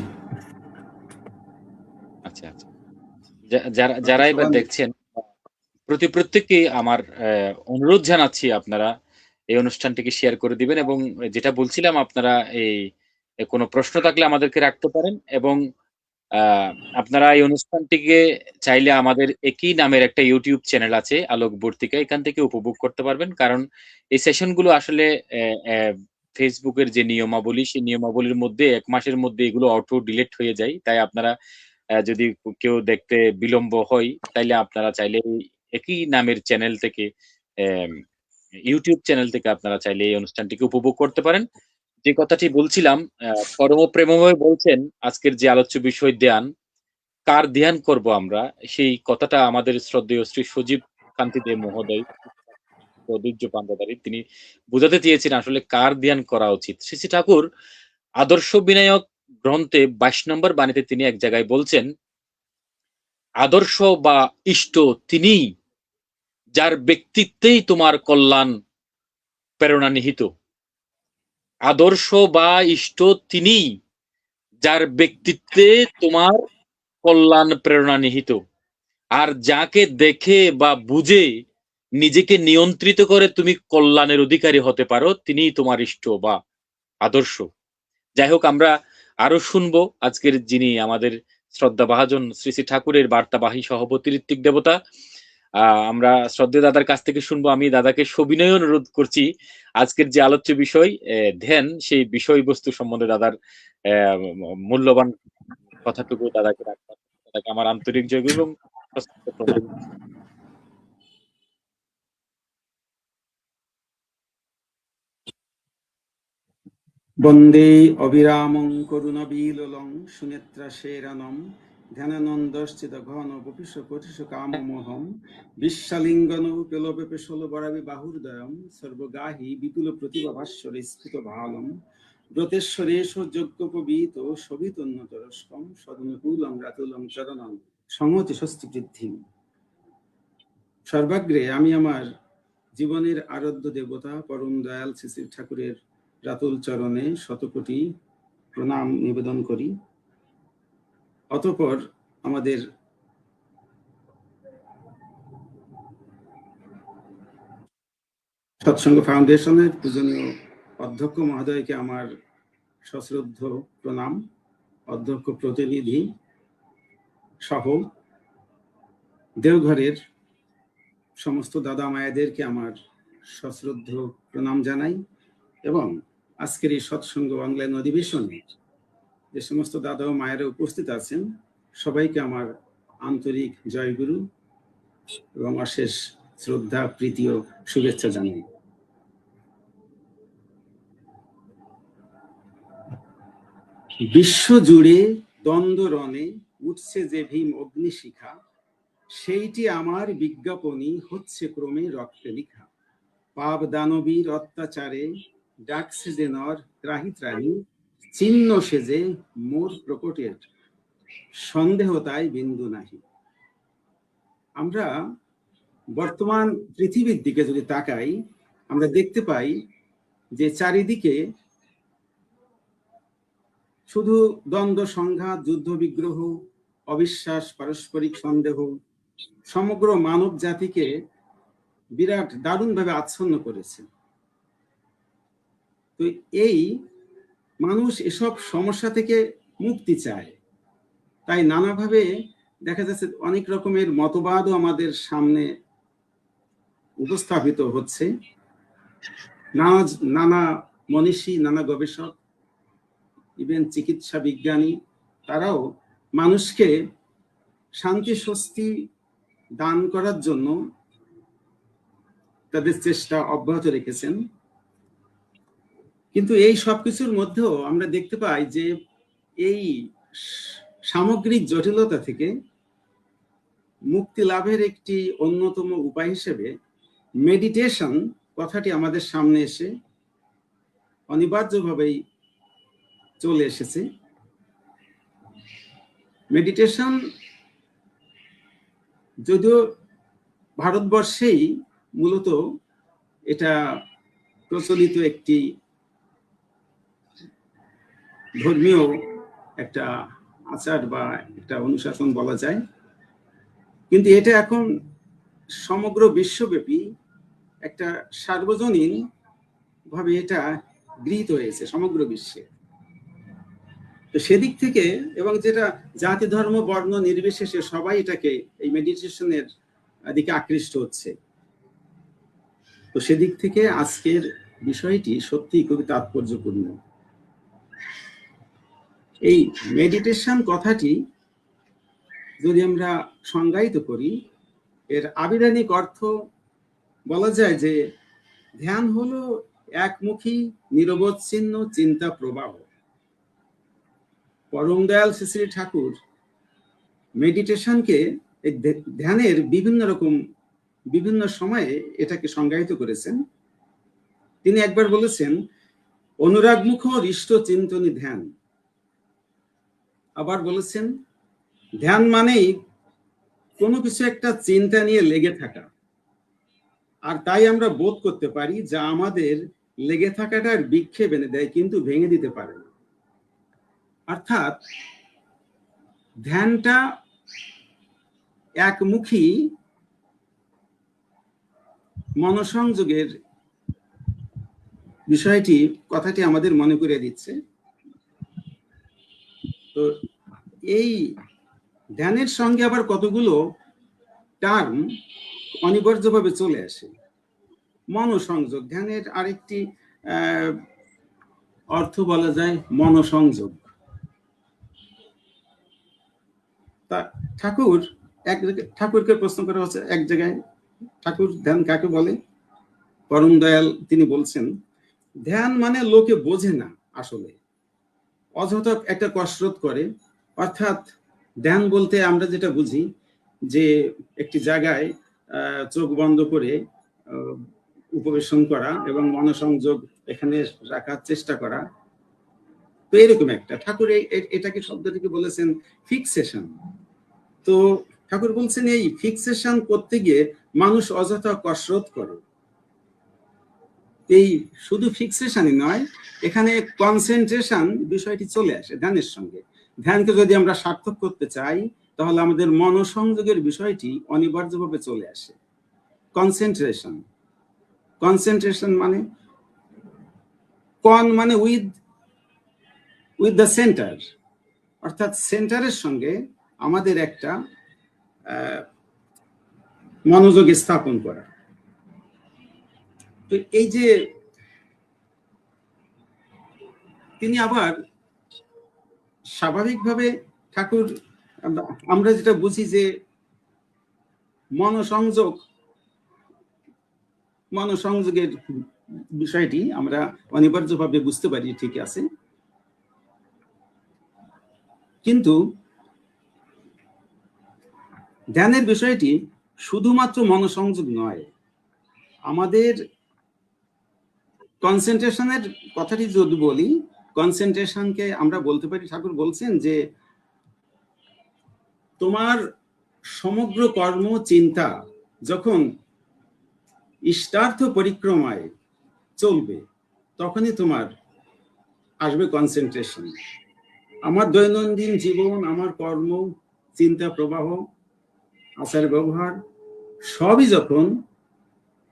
Speaker 1: আচ্ছা আচ্ছা, যারা এবার দেখছেন প্রত্যেককে আমার অনুরোধ জানাচ্ছি, আপনারা এই অনুষ্ঠানটিকে শেয়ার করে দিবেন এবং যেটা বলছিলাম, আপনারা এই কোনো প্রশ্ন থাকলে আমাদেরকে রাখতে পারেন এবং আপনারা এই অনুষ্ঠানটিকে চাইলে আমাদের একই নামের একটা ইউটিউব চ্যানেল আছে আলোক বর্তিকা, এখান থেকে উপভোগ করতে পারবেন। কারণ এই সেশনগুলো আসলে ফেসবুকের যে নিয়মাবলী, সেই নিয়মাবলীর মধ্যে ১ মাসের মধ্যে এগুলো অটো ডিলিট হয়ে যায়। তাই আপনারা যদি কেউ দেখতে বিলম্ব হয়, তাইলে আপনারা চাইলে একই নামের চ্যানেল থেকে, ইউটিউব চ্যানেল থেকে আপনারা চাইলে এই অনুষ্ঠানটিকে উপভোগ করতে পারেন। যে কথাটি বলছিলাম, পরম প্রেমময় বলছেন আজকের যে আলোচ্য বিষয় ধ্যান, কার ধ্যান করব আমরা, সেই কথাটা আমাদের শ্রদ্ধেয় শ্রী সজীব কান্তি দে মহোদয়, প্রদীর্য পান্ডাদারি, তিনি বুঝাতে চেয়েছেন আসলে কার ধ্যান করা উচিত। শ্রী শ্রী ঠাকুর আদর্শ বিনায়ক গ্রন্থে ২২ নম্বর বাণীতে তিনি এক জায়গায় বলছেন, আদর্শ বা ইষ্ট তিনিই যার ব্যক্তিত্বেই তোমার কল্যাণ প্রেরণা নিহিত। আদর্শ বা ইষ্ট তিনিই যার ব্যক্তিত্বে তোমার কল্যাণ প্রেরণা নিহিত। আর যাকে দেখে বা বুঝে নিজেকে নিয়ন্ত্রিত করে তুমি কল্যাণের অধিকারী হতে পারো, তিনিই তোমার ইষ্ট বা আদর্শ। যাই হোক, আমরা আরো শুনবো আজকের যিনি আমাদের শ্রদ্ধা ভাজন শ্রী শ্রী ঠাকুরের বার্তাবাহী সহবতী ঋত্বিক দেবতা, আমরা শ্রদ্ধেয় দাদার কাছ থেকে শুনবো। আমি দাদাকে সবিনয় অনুরোধ করছি, আজকের যে আলোচ্য বিষয় ধ্যান, সেই বিষয়বস্তু সম্বন্ধে দাদার মূল্যবান কথাটুকু দাদাকে রাখবেন। দাদাকে আমার আন্তরিক জয় এবং প্রণাম।
Speaker 2: বন্দে অবিরামং করুণবীললং সুনেত্রাশেরানম ধ্যানানন্দশ্চিত ঘন বপিষ পটিষ কামমোহম বিশ্বালিঙ্গন পেলবে পেশল বরাবি বাহুর্দয়ম সর্বগাহি বিপুল প্রতিভা ভাস্বরে স্ফুট ভালম ব্রতেশ্বরেশ যজ্ঞোপবীত শোভিতোন্নতরস্কম সদনুকূলং রাতুলং চরণং সংহতি স্বস্তি বৃদ্ধি। সর্বাগ্রে আমি আমার জীবনের আরাধ্য দেবতা পরম দয়াল শ্রী শ্রী ঠাকুরের রাতুল চরণে শতকোটি প্রণাম নিবেদন করি। অতঃপর আমাদের সৎসঙ্গ ফাউন্ডেশনের পূজনীয় অধ্যক্ষ মহোদয়কে আমার সশ্রদ্ধ প্রণাম, অধ্যক্ষ প্রতিনিধি সহ দেওঘরের সমস্ত দাদা মায়েদেরকে আমার সশ্রদ্ধ প্রণাম জানাই এবং আজকের এই সৎসঙ্গ অনলাইন অধিবেশনে যে সমস্ত দাদা ও মায়েরা উপস্থিত আছেন সবাইকে আমার আন্তরিক জয়গুরু এবং অশেষ শ্রদ্ধা প্রীতি ও শুভেচ্ছা জানাই। বিশ্ব জুড়ে দ্বন্দ্ব রণে উঠছে যে ভীম অগ্নিশিখা, সেইটি আমার বিজ্ঞাপনই হচ্ছে ক্রমে রক্তে লিখা। পাপ দানবীর অত্যাচারে ডাকছে যে নর ত্রাহি ত্রাহি, চিহ্ন সেজে মোর প্রকটের সন্দেহ তাই বিন্দু নাহি। আমরা বর্তমান পৃথিবীর দিকে যদি তাকাই আমরা দেখতে পাই যে চারিদিকে শুধু দ্বন্দ্ব সংঘাত, যুদ্ধ বিগ্রহ, অবিশ্বাস, পারস্পরিক সন্দেহ সমগ্র মানব জাতিকে বিরাট দারুণভাবে আচ্ছন্ন করেছে। তো এই মানুষ এসব সমস্যা থেকে মুক্তি চায়, তাই নানাভাবে দেখা যাচ্ছে অনেক রকমের মতবাদও আমাদের সামনে উপস্থাপিত হচ্ছে। নানা মনীষী, নানা গবেষক, ইভেন চিকিৎসা বিজ্ঞানী, তারাও মানুষকে শান্তি স্বস্তি দান করার জন্য তাদের চেষ্টা অব্যাহত রেখেছেন। কিন্তু এই সবকিছুর মধ্যেও আমরা দেখতে পাই যে এই সামগ্রিক জটিলতা থেকে মুক্তি লাভের একটি অন্যতম উপায় হিসেবে মেডিটেশন কথাটি আমাদের সামনে এসে অনিবার্যভাবেই চলে এসেছে। মেডিটেশন যদিও ভারতবর্ষেই মূলত এটা প্রচলিত একটি ধর্মীয় একটা আচার বা একটা অনুশাসন বলা যায়, কিন্তু এটা এখন সমগ্র বিশ্বব্যাপী একটা সার্বজনীন ভাবে এটা গৃহীত হয়েছে সমগ্র বিশ্বে। তো সেদিক থেকে এবং যেটা জাতি ধর্ম বর্ণ নির্বিশেষে সবাই এটাকে এই মেডিটেশনের দিকে আকৃষ্ট হচ্ছে। তো সেদিক থেকে আজকের বিষয়টি সত্যিই খুবই তাৎপর্যপূর্ণ। এই মেডিটেশন কথাটি যদি আমরা সংজ্ঞায়িত করি, এর আবিধানিক অর্থ বলা যায় যে ধ্যান হলো একমুখী নিরবচ্ছিন্ন চিন্তা প্রবাহ। পরম দয়াল শ্রী শ্রী ঠাকুর মেডিটেশনকে ধ্যানের বিভিন্ন সময়ে এটাকে সংজ্ঞায়িত করেছেন। তিনি একবার বলেছেন অনুরাগমুখ হৃষ্ট চিন্তনী ধ্যান। আবার বলেছেন ধ্যান মানেই কোনো কিছু একটা চিন্তা নিয়ে লেগে থাকা, আর তাই আমরা বোধ করতে পারি যা আমাদের লেগে থাকাটার বিক্ষেপ এনে দেয় কিন্তু ভেঙে দিতে পারে না। অর্থাৎ ধ্যানটা একমুখী মনসংযোগের কথাটি আমাদের মনে করে দিচ্ছে। তো এই ধ্যানের সঙ্গে আবার কতগুলো টার্ম অনিবার্যভাবে চলে আসে। মনসংযোগ, ধ্যানের আরেকটি অর্থ বলা যায় মনসংযোগ। তা ঠাকুরকে প্রশ্ন করা হচ্ছে এক জায়গায়, ঠাকুর ধ্যান কাকে বলে? পরম দয়াল তিনি বলছেন ধ্যান মানে লোকে বোঝে না, আসলে অযথা একটা কসরত করে। অর্থাৎ ধ্যান বলতে আমরা যেটা বুঝি যে একটি জায়গায় চোখ বন্ধ করে উপবেশন করা এবং মনসংযোগ এখানে রাখার চেষ্টা করা। তো এরকম একটা ঠাকুর এটাকে শব্দটিকে বলেছেন ফিক্সেশন। তো ঠাকুর বলছেন এই ফিক্সেশন করতে গিয়ে মানুষ অযথা কসরত করে। এই শুধু ফিক্সেশনই নয়, এখানে কনসেন্ট্রেশন বিষয়টি চলে আসে ধ্যানের সঙ্গে। ধ্যানকে যদি আমরা সার্থক করতে চাই তাহলে আমাদের মনসংযোগের বিষয়টি অনিবার্যভাবে চলে আসে। কনসেন্ট্রেশন মানে মানে উইথ দ্য সেন্টার, অর্থাৎ সেন্টারের সঙ্গে আমাদের একটা মনোযোগ স্থাপন করা। তো এই যে তিনি আবার স্বাভাবিকভাবে ঠাকুর, আমরা যেটা বুঝি যে মনোসংযোগের বিষয়টি আমরা অনিবার্যভাবে বুঝতে পারি, ঠিক আছে, কিন্তু ধ্যানের বিষয়টি শুধুমাত্র মনোসংযোগ নয়। আমাদের কনসেন্ট্রেশনের কথাটি যদি বলি, কনসেন্ট্রেশনকে আমরা বলতে পারি, ঠাকুর বলছেন যে তোমার সমগ্র কর্ম চিন্তা যখন ইষ্টার্থ পরিক্রমায় চলবে তখনই তোমার আসবে কনসেন্ট্রেশন। আমার দৈনন্দিন জীবন, আমার কর্ম, চিন্তা প্রবাহ, আচার ব্যবহার সবই যখন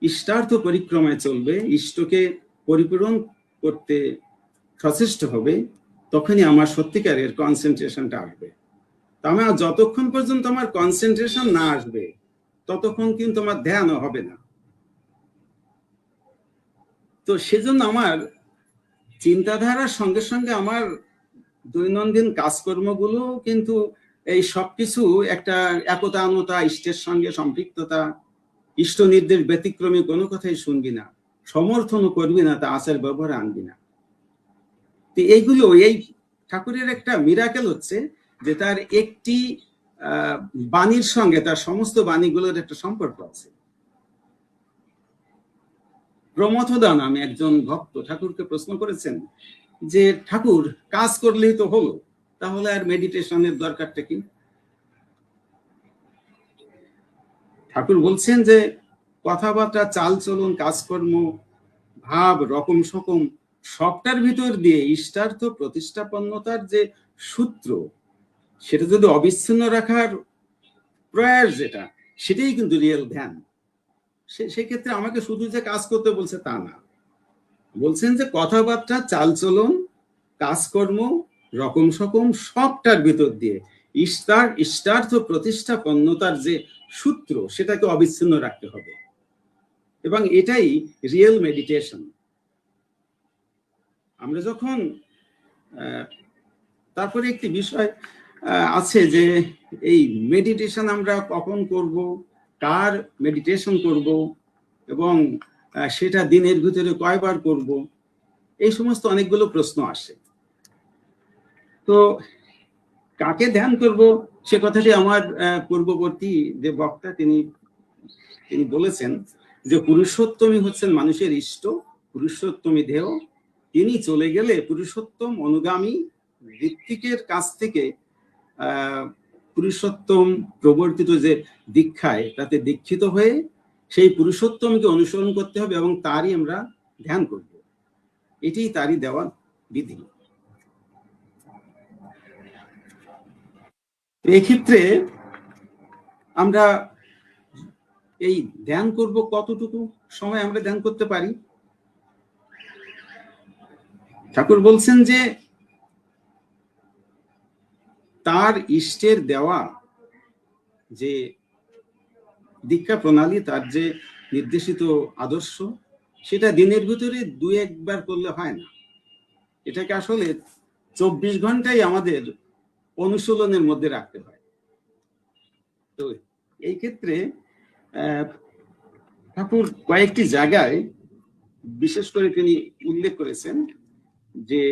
Speaker 2: ইষ্টার্থ পরিক্রমায় চলবে, ইষ্টকে পরিপূরণ করতে সচেষ্ট হবে, তখনই আমার সত্যিকারের কনসেন্ট্রেশনটা আসবে। আমার যতক্ষণ পর্যন্ত আমার কনসেন্ট্রেশন না আসবে ততক্ষণ কিন্তু আমার ধ্যানও হবে না। তো সেজন্য আমার চিন্তাধারার সঙ্গে সঙ্গে আমার দৈনন্দিন কাজকর্মগুলো কিন্তু এই সবকিছু একটা একতানতা, ইষ্টের সঙ্গে সম্পৃক্ততা, ইষ্ট নির্দেশ ব্যতিক্রমী কোনো কথাই শুনবি না, সমর্থনও করবি না, তা আচার ব্যবহার আনবি না। তো এইগুলো, এই ঠাকুরের একটা মিরাকেল হচ্ছে যে তার একটি বাণীর সঙ্গে তার সমস্ত বাণীগুলোর একটা সম্পর্ক আছে। প্রমথদা নামে একজন ভক্ত ঠাকুরকে প্রশ্ন করেছেন যে ঠাকুর, কাজ করলেই তো হলো, তাহলে আর মেডিটেশনের দরকারটা কি? ঠাকুর বলছেন যে কথাবার্তা, চালচলন, কাজকর্ম, ভাব, রকম সকম সবটার ভিতর দিয়ে ইষ্টার্থ প্রতিষ্ঠাপন্নতার যে সূত্র, সেটা যদি অবিচ্ছিন্ন রাখার প্রয়াস যেটা, সেটাই কিন্তু রিয়েল ধ্যান। সেক্ষেত্রে আমাকে শুধু যে কাজ করতে বলছে তা না, বলছেন যে কথাবার্তা, চালচলন, কাজকর্ম, রকম সকম সবটার ভিতর দিয়ে ইষ্টার্থ প্রতিষ্ঠাপন্নতার যে সূত্র, সেটাকে অবিচ্ছিন্ন রাখতে হবে, এবং এটাই রিয়েল মেডিটেশন। আমরা যখন তারপরে একটি বিষয় আছে যে এই মেডিটেশন আমরা কখন করব, কার মেডিটেশন করব, এবং সেটা দিনের ভিতরে কয়বার করব, এই সমস্ত অনেকগুলো প্রশ্ন আসে। তো কাকে ধ্যান করব সে কথাটি আমার পূর্ববর্তী যে বক্তা তিনি বলেছেন যে পুরুষোত্তমই হচ্ছেন মানুষের ইষ্ট, পুরুষোত্তমী দেহ। তিনি চলে গেলে পুরুষোত্তম অনুগামী ঋত্বিকের কাছ থেকে পুরুষোত্তম প্রবর্তিত যে দীক্ষায়, তাতে দীক্ষিত হয়ে সেই পুরুষোত্তমকে অনুসরণ করতে হবে এবং তারই আমরা ধ্যান করব। এটি তারই দেওয়া বিধি। এক্ষেত্রে আমরা এই ধ্যান করব, কতটুকু সময় আমরা ধ্যান করতে পারি? ঠাকুর বলছেন যে তার ইষ্টের দেওয়া যে দীক্ষা প্রণালী, তার যে নির্দেশিত আদর্শ, সেটা দিনের ভিতরে 2-1 বার করলে হয় না। এটাকে আসলে 24 ঘন্টাই আমাদের অনুশীলনের মধ্যে রাখতে হয়। তো এই ক্ষেত্রে ঠাকুর কয়েকটি জায়গায় বিশেষ করে তিনি উল্লেখ করেছেন যে,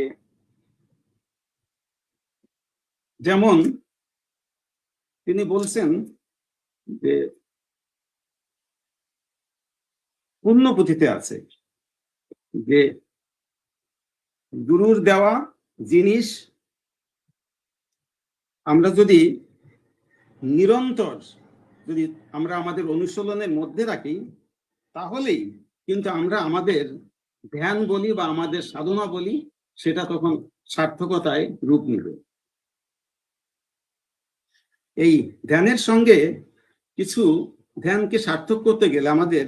Speaker 2: যেমন তিনি বলছেন যে পুণ্যপুঁথিতে আছে যে গুরুর দেওয়া জিনিস আমরা যদি নিরন্তর যদি আমরা আমাদের অনুশীলনের মধ্যে রাখি, তাহলেই কিন্তু আমরা আমাদের ধ্যান বলি বা আমাদের সাধনা বলি, সেটা তখন সার্থকতায় রূপ নেবে। এই ধ্যানের সঙ্গে কিছু, ধ্যানকে সার্থক করতে গেলে আমাদের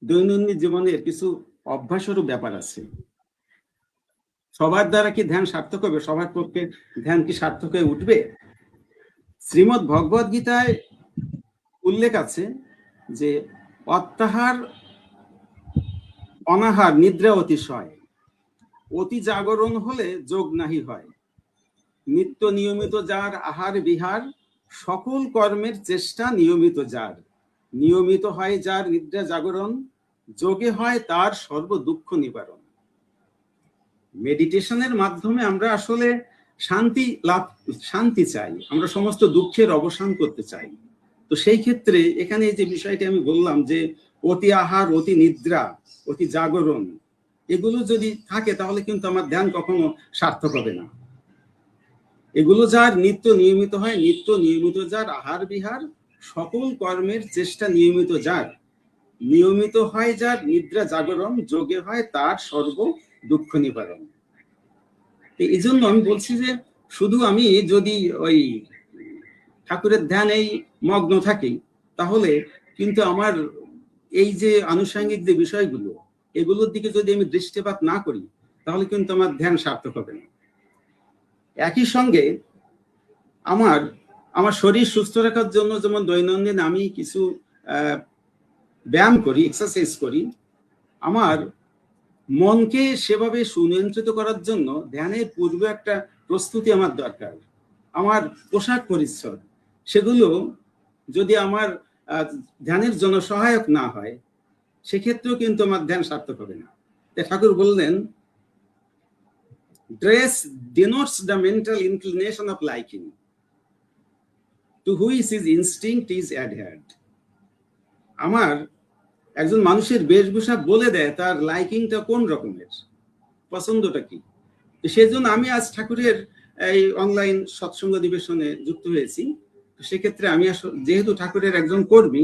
Speaker 2: দৈনন্দিন জীবনের কিছু অভ্যাসেরও ব্যাপার আছে। সবার দ্বারা কি ধ্যান সার্থক হবে? সবার পক্ষে ধ্যান কি সার্থক হয়ে উঠবে? শ্রীমদ্ ভগবদ গীতায় উল্লেখ আছে যে অত্যাহার অনাহার নিদ্রা অতিশয়, অতি জাগরণ হলে যোগ নাহি হয়। নিত্য নিয়মিত যার আহার বিহার, সকল কর্মের চেষ্টা নিয়মিত যার। নিয়মিত হয় যার নিদ্রা জাগরণ, যোগে হয় তার সর্ব দুঃখ নিবারণ। মেডিটেশনের মাধ্যমে আমরা আসলে শান্তি চাই, আমরা সমস্ত দুঃখের অবসান করতে চাই। তো সেই ক্ষেত্রে এখানে যে বিষয়টি আমি বললাম যে অতি আহার, অতি নিদ্রা, অতি জাগরণ, এগুলো যদি থাকে তাহলে কিন্তু আমার ধ্যান কখনো সার্থক হবে না। এগুলো যার নিত্য নিয়মিত হয়, নিত্য নিয়মিত যার আহার বিহার, সকল কর্মের চেষ্টা নিয়মিত যার। নিয়মিত হয় যার নিদ্রা জাগরণ, যোগে হয় তার সর্ব দুঃখ নিবারণ। এই জন্য আমি বলছি যে শুধু আমি যদি ওই ঠাকুরের ধ্যানেই মগ্ন থাকি তাহলে কিন্তু আমার এই যে আনুষঙ্গিক যে বিষয়গুলো, এগুলোর দিকে যদি আমি দৃষ্টিপাত না করি তাহলে কিন্তু আমার ধ্যান সার্থক হবে না। একই সঙ্গে আমার শরীর সুস্থ রাখার জন্য যেমন দৈনন্দিন আমি কিছু ব্যায়াম করি, এক্সারসাইজ করি, আমার মনকে সেভাবে সুনিয়ন্ত্রিত করার জন্য ধ্যানের পূর্বে একটা প্রস্তুতি আমার দরকার। আমার পোশাক পরিচ্ছদ সেগুলো যদি আমার ধ্যানের জন্য সহায়ক না হয় সেক্ষেত্রেও কিন্তু আমার ধ্যান সার্থক হবে না। ঠাকুর বললেন, dress denotes the mental inclination of liking, to which his instinct is adhered. আমার একজন মানুষের বেশভূষা বলে দেয় তার লাইকিংটা কোন রকমের, পছন্দটা কি। সেজন্য আমি আজ ঠাকুরের এই অনলাইন সৎসঙ্গ অধিবেশনে যুক্ত হয়েছি। সেক্ষেত্রে আমি যেহেতু ঠাকুরের একজন কর্মী,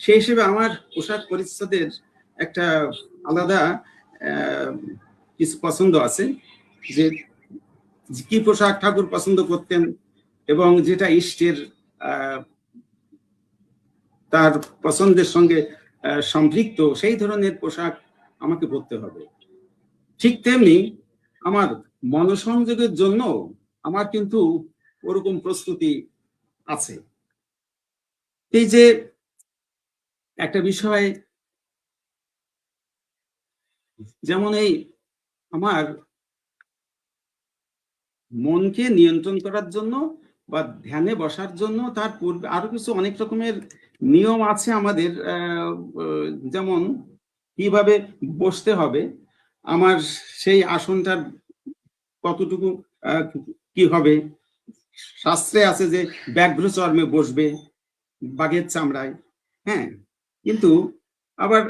Speaker 2: সেই হিসেবে আমার পোশাক পরিচ্ছদের একটা আলাদা কিছু পছন্দ আছে, যে কি পোশাক ঠাকুর পছন্দ করতেন এবং যেটা ইষ্টের তার পছন্দের সঙ্গে সম্পৃক্ত, সেই ধরনের পোশাক আমাকে পরতে হবে। ঠিক তেমনি আমার মনসংযোগের জন্য আমার কিন্তু ওরকম প্রস্তুতি আছে। এই যে একটা বিষয়, যেমন এই আমার মনকে নিয়ন্ত্রণ করার জন্য বা ধ্যানে বসার জন্য তার পূর্বে আরো কিছু অনেক রকমের নিয়ম আছে আমাদের। যেমন কিভাবে বসতে হবে, আমার সেই আসনটার কতটুকু কি হবে। শাস্ত্রে আছে যে ব্যাঘ্র চর্মে বসবে, বাঘের চামড়ায়। হ্যাঁ, কিন্তু আবার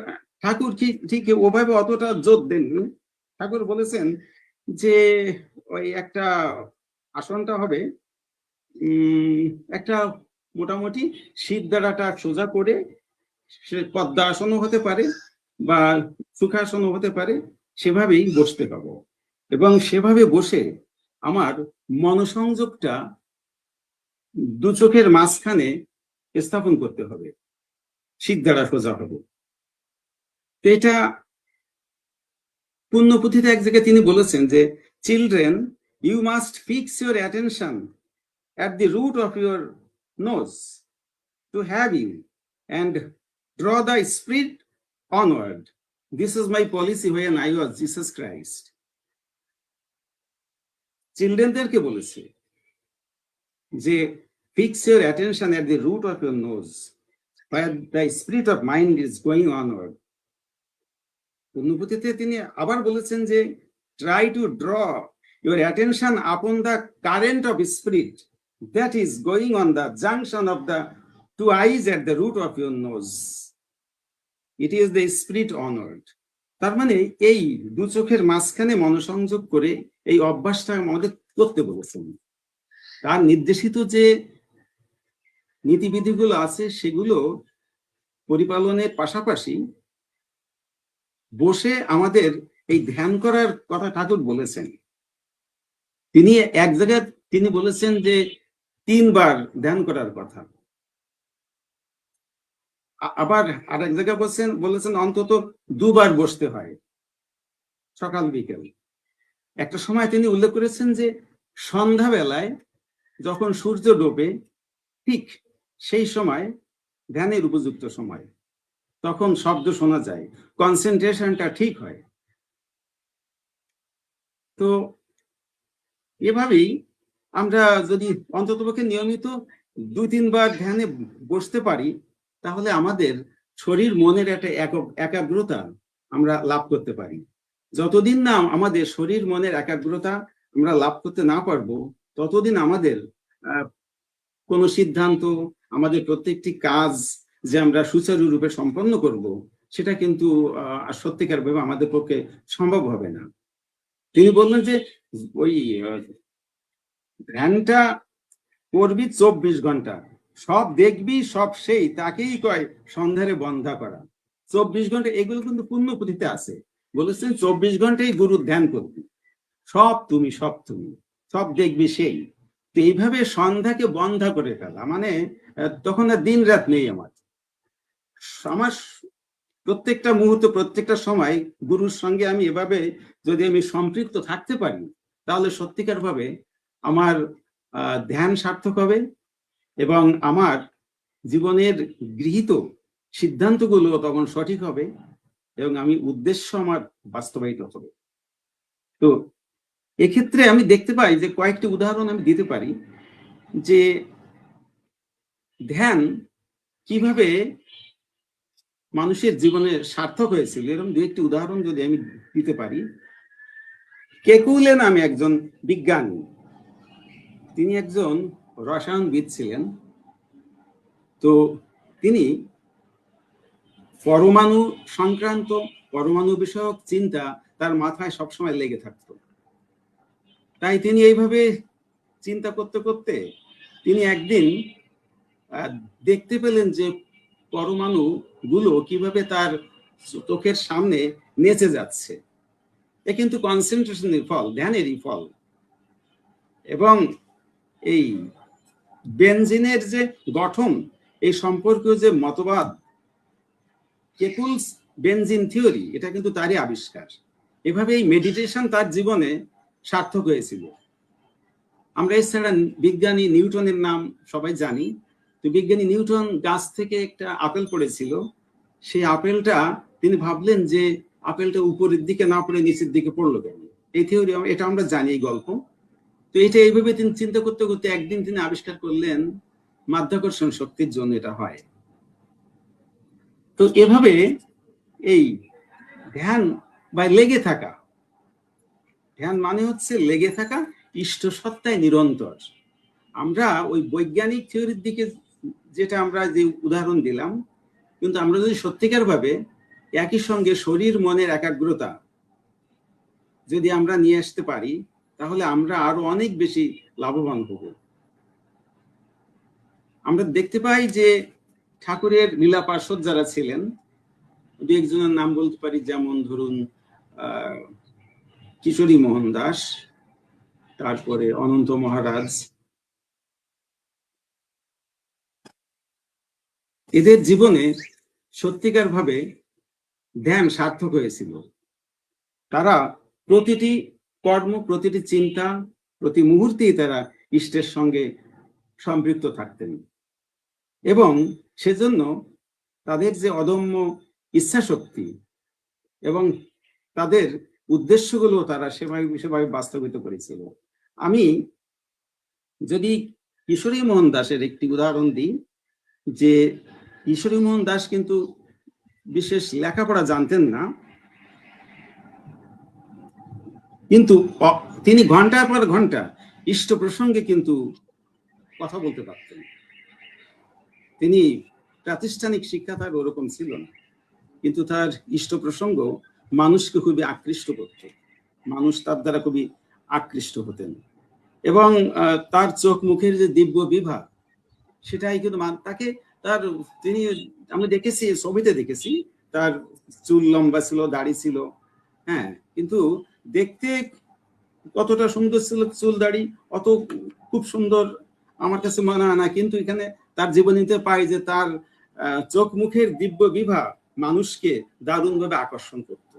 Speaker 2: ঠাকুর ঠিক ওভাবে অতটা জোর দেননি। ঠাকুর বলেছেন যে ওই একটা আসনটা হবে একটা মোটামুটি শীত দ্বারাটা সোজা করে, সে পদ্মা আসনও হতে পারে বা সুখাসনও হতে পারে, সেভাবেই বসতে হবে। এবং সেভাবে বসে আমার মনসংযোগটা দু চোখের মাঝখানে স্থাপন করতে হবে, শীত দ্বারা সোজা হবে। এটা পুণ্যপুঁথিতে এক জায়গায় তিনি বলেছেন যে, children, you must fix your attention at the root of your nose to have you and draw the spirit onward. This is my policy when I was Jesus Christ. চিলড্রেনদেরকে বলেছে যে fix your attention at the root of your nose where the spirit of mind is going onward. অনুভূতিতে তিনি আবার বলেছেন যে try to draw your attention upon the current of spirit that is going on the junction of the two eyes at the root of your nose. It is the spirit onward. তার মানে এই দু চোখের মাঝখানে মনোসংযোগ করে এই অভ্যাসটা আমাদের করতে বলেছেন। তার নির্দেশিত যে নীতিবিধিগুলো আছে সেগুলো পরিপালনের পাশাপাশি বসে আমাদের এই ধ্যান করার কথা ঠাকুর বলেছেন। তিনি এক জায়গায় তিনি বলেছেন যে 3 বার ধ্যান করার কথা। আবার আরেক জায়গায় বলেছেন অন্তত 2 বার বসতে হয়, সকাল বিকেল। একটা সময় তিনি উল্লেখ করেছেন যে সন্ধ্যাবেলায় যখন সূর্য ডোবে ঠিক সেই সময় ধ্যানের উপযুক্ত সময়। তখন শব্দ শোনা যায়, কনসেন্ট্রেশনটা ঠিক হয়। তো এভাবেই আমরা যদি অন্ততপক্ষে নিয়মিত 2-3 বার ধ্যানে বসতে পারি, তাহলে আমাদের শরীর মনের একটা একাগ্রতা আমরা লাভ করতে পারি। যতদিন না আমাদের শরীর মনের একাগ্রতা আমরা লাভ করতে না পারবো, ততদিন আমাদের কোনো সিদ্ধান্ত, আমাদের প্রত্যেকটি কাজ যে আমরা সুচারুরূপে সম্পন্ন করব, সেটা কিন্তু সত্যিকার ভাবে আমাদের পক্ষে সম্ভব হবে না। তিনি বললেন যে ওই ধ্যানটা করবি 24 ঘন্টা, সব দেখবি সব সেই, তাকেই কয় সন্ধ্যারে বন্ধা করা। 24 ঘন্টা, এগুলো কিন্তু পূর্ণ পুঁথিতে আছে। বলেছেন 24 ঘন্টাই গুরুর ধ্যান করবি, সব তুমি, সব তুমি, সব দেখবি সেই। তো এইভাবে সন্ধ্যাকে বন্ধা করে ফেলা মানে তখন আর দিন রাত নেই। আমার প্রত্যেকটা মুহূর্ত, প্রত্যেকটা সময় গুরুর সঙ্গে আমি এভাবে যদি আমি সম্পৃক্ত থাকতে পারি, তাহলে সত্যিকার ভাবে আমার ধ্যান সার্থক হবে এবং আমার জীবনের গৃহীত সিদ্ধান্তগুলো তখন সঠিক হবে এবং আমি উদ্দেশ্য আমার বাস্তবায়িত হবে। তো এক্ষেত্রে আমি দেখতে পাই যে কয়েকটি উদাহরণ আমি দিতে পারি যে ধ্যান কিভাবে মানুষের জীবনে সার্থক হয়েছিল, এরকম দু একটি উদাহরণ যদি আমি দিতে পারি। কেকুলে নামে একজন বিজ্ঞানী, তিনি একজন রসায়নবিদ ছিলেন। তো তিনি পরমাণু সংক্রান্ত, পরমাণু বিষয়ক চিন্তা তার মাথায় সবসময় লেগে থাকতো। তাই তিনি এইভাবে চিন্তা করতে করতে তিনি একদিন দেখতে পেলেন যে পরমাণু গুলো কিভাবে তার চোখের সামনে নেচে যাচ্ছে। এ কিন্তু কনসেন্ট্রেশনের ফল, ধ্যানেরই ফল। এবং এই বেনজিনের যে গঠন, এই সম্পর্কে যে মতবাদ, কেকুলস বেনজিন থিওরি, এটা কিন্তু তারই আবিষ্কার। এভাবে এই মেডিটেশন তার জীবনে সার্থক হয়েছিল। আমরা এছাড়া বিজ্ঞানী নিউটনের নাম সবাই জানি। তো বিজ্ঞানী নিউটন গাছ থেকে একটা আপেল পড়েছিল, সেই আপেলটা তিনি ভাবলেন যে আপেলটা উপরের দিকে না পড়ে নিচের দিকে পড়লো কেন। এই থিওরি, এটা আমরা জানি, এই গল্প। তো এটা এইভাবে তিনি চিন্তা করতে করতে একদিন তিনি আবিষ্কার করলেন মাধ্যাকর্ষণ শক্তির জন্য এটা হয়। তো এভাবে এই ধ্যান বা লেগে থাকা, ধ্যান মানে হচ্ছে লেগে থাকা ইষ্ট সত্তায় নিরন্তর। আমরা ওই বৈজ্ঞানিক থিওরির দিকে যেটা আমরা যে উদাহরণ দিলাম, কিন্তু আমরা যদি সত্যিকার ভাবে একই সঙ্গে শরীর মনের একাগ্রতা যদি আমরা নিয়ে আসতে পারি, তাহলে আমরা আরো অনেক বেশি লাভবান হব। আমরা দেখতে পাই যে ঠাকুরের লীলা পার্ষদ যারা ছিলেন, দু একজনের নাম বলতে পারি, যেমন ধরুন কিশোরী মোহন দাস, তারপরে অনন্ত মহারাজ। এদের জীবনে সত্যিকার ভাবে ধ্যান সার্থক হয়েছিল। তারা প্রতিটি কর্ম, প্রতিটি চিন্তা, প্রতি মুহূর্তেই তারা ইষ্টের সঙ্গে সম্পৃক্ত থাকতেন এবং সেজন্য তাদের যে অদম্য ইচ্ছা শক্তি এবং তাদের উদ্দেশ্যগুলো তারা সেভাবে বাস্তবায়িত করেছিল। আমি যদি কিশোরী মোহন দাসের একটি উদাহরণ দিই, যে কিশোরী মোহন দাস কিন্তু বিশেষ লেখাপড়া জানতেন না, কিন্তু তিনি ঘন্টার পর ঘন্টা ইষ্ট প্রসঙ্গে কিন্তু কথা বলতে পারতেন। তিনি প্রাতিষ্ঠানিক শিক্ষা তার ওরকম ছিল না, কিন্তু তার ইষ্ট প্রসঙ্গ মানুষকে খুবই আকৃষ্ট করত, মানুষ তার দ্বারা খুবই আকৃষ্ট হতেন। এবং তার চোখ মুখের যে দিব্য বিভা, সেটাই কিন্তু তাকে তার তিনি, আমি দেখেছি, ছবিতে দেখেছি, তার চুল লম্বা ছিল, দাড়ি ছিল, হ্যাঁ, কিন্তু দেখতে কতটা সুন্দর ছিল চুল দাড়ি, অত খুব সুন্দর আমার কাছে মনে হয় না। কিন্তু এখানে তার জীবনীতে পাই যে তার চোখ মুখের দিব্য বিভা মানুষকে দারুণভাবে আকর্ষণ করত।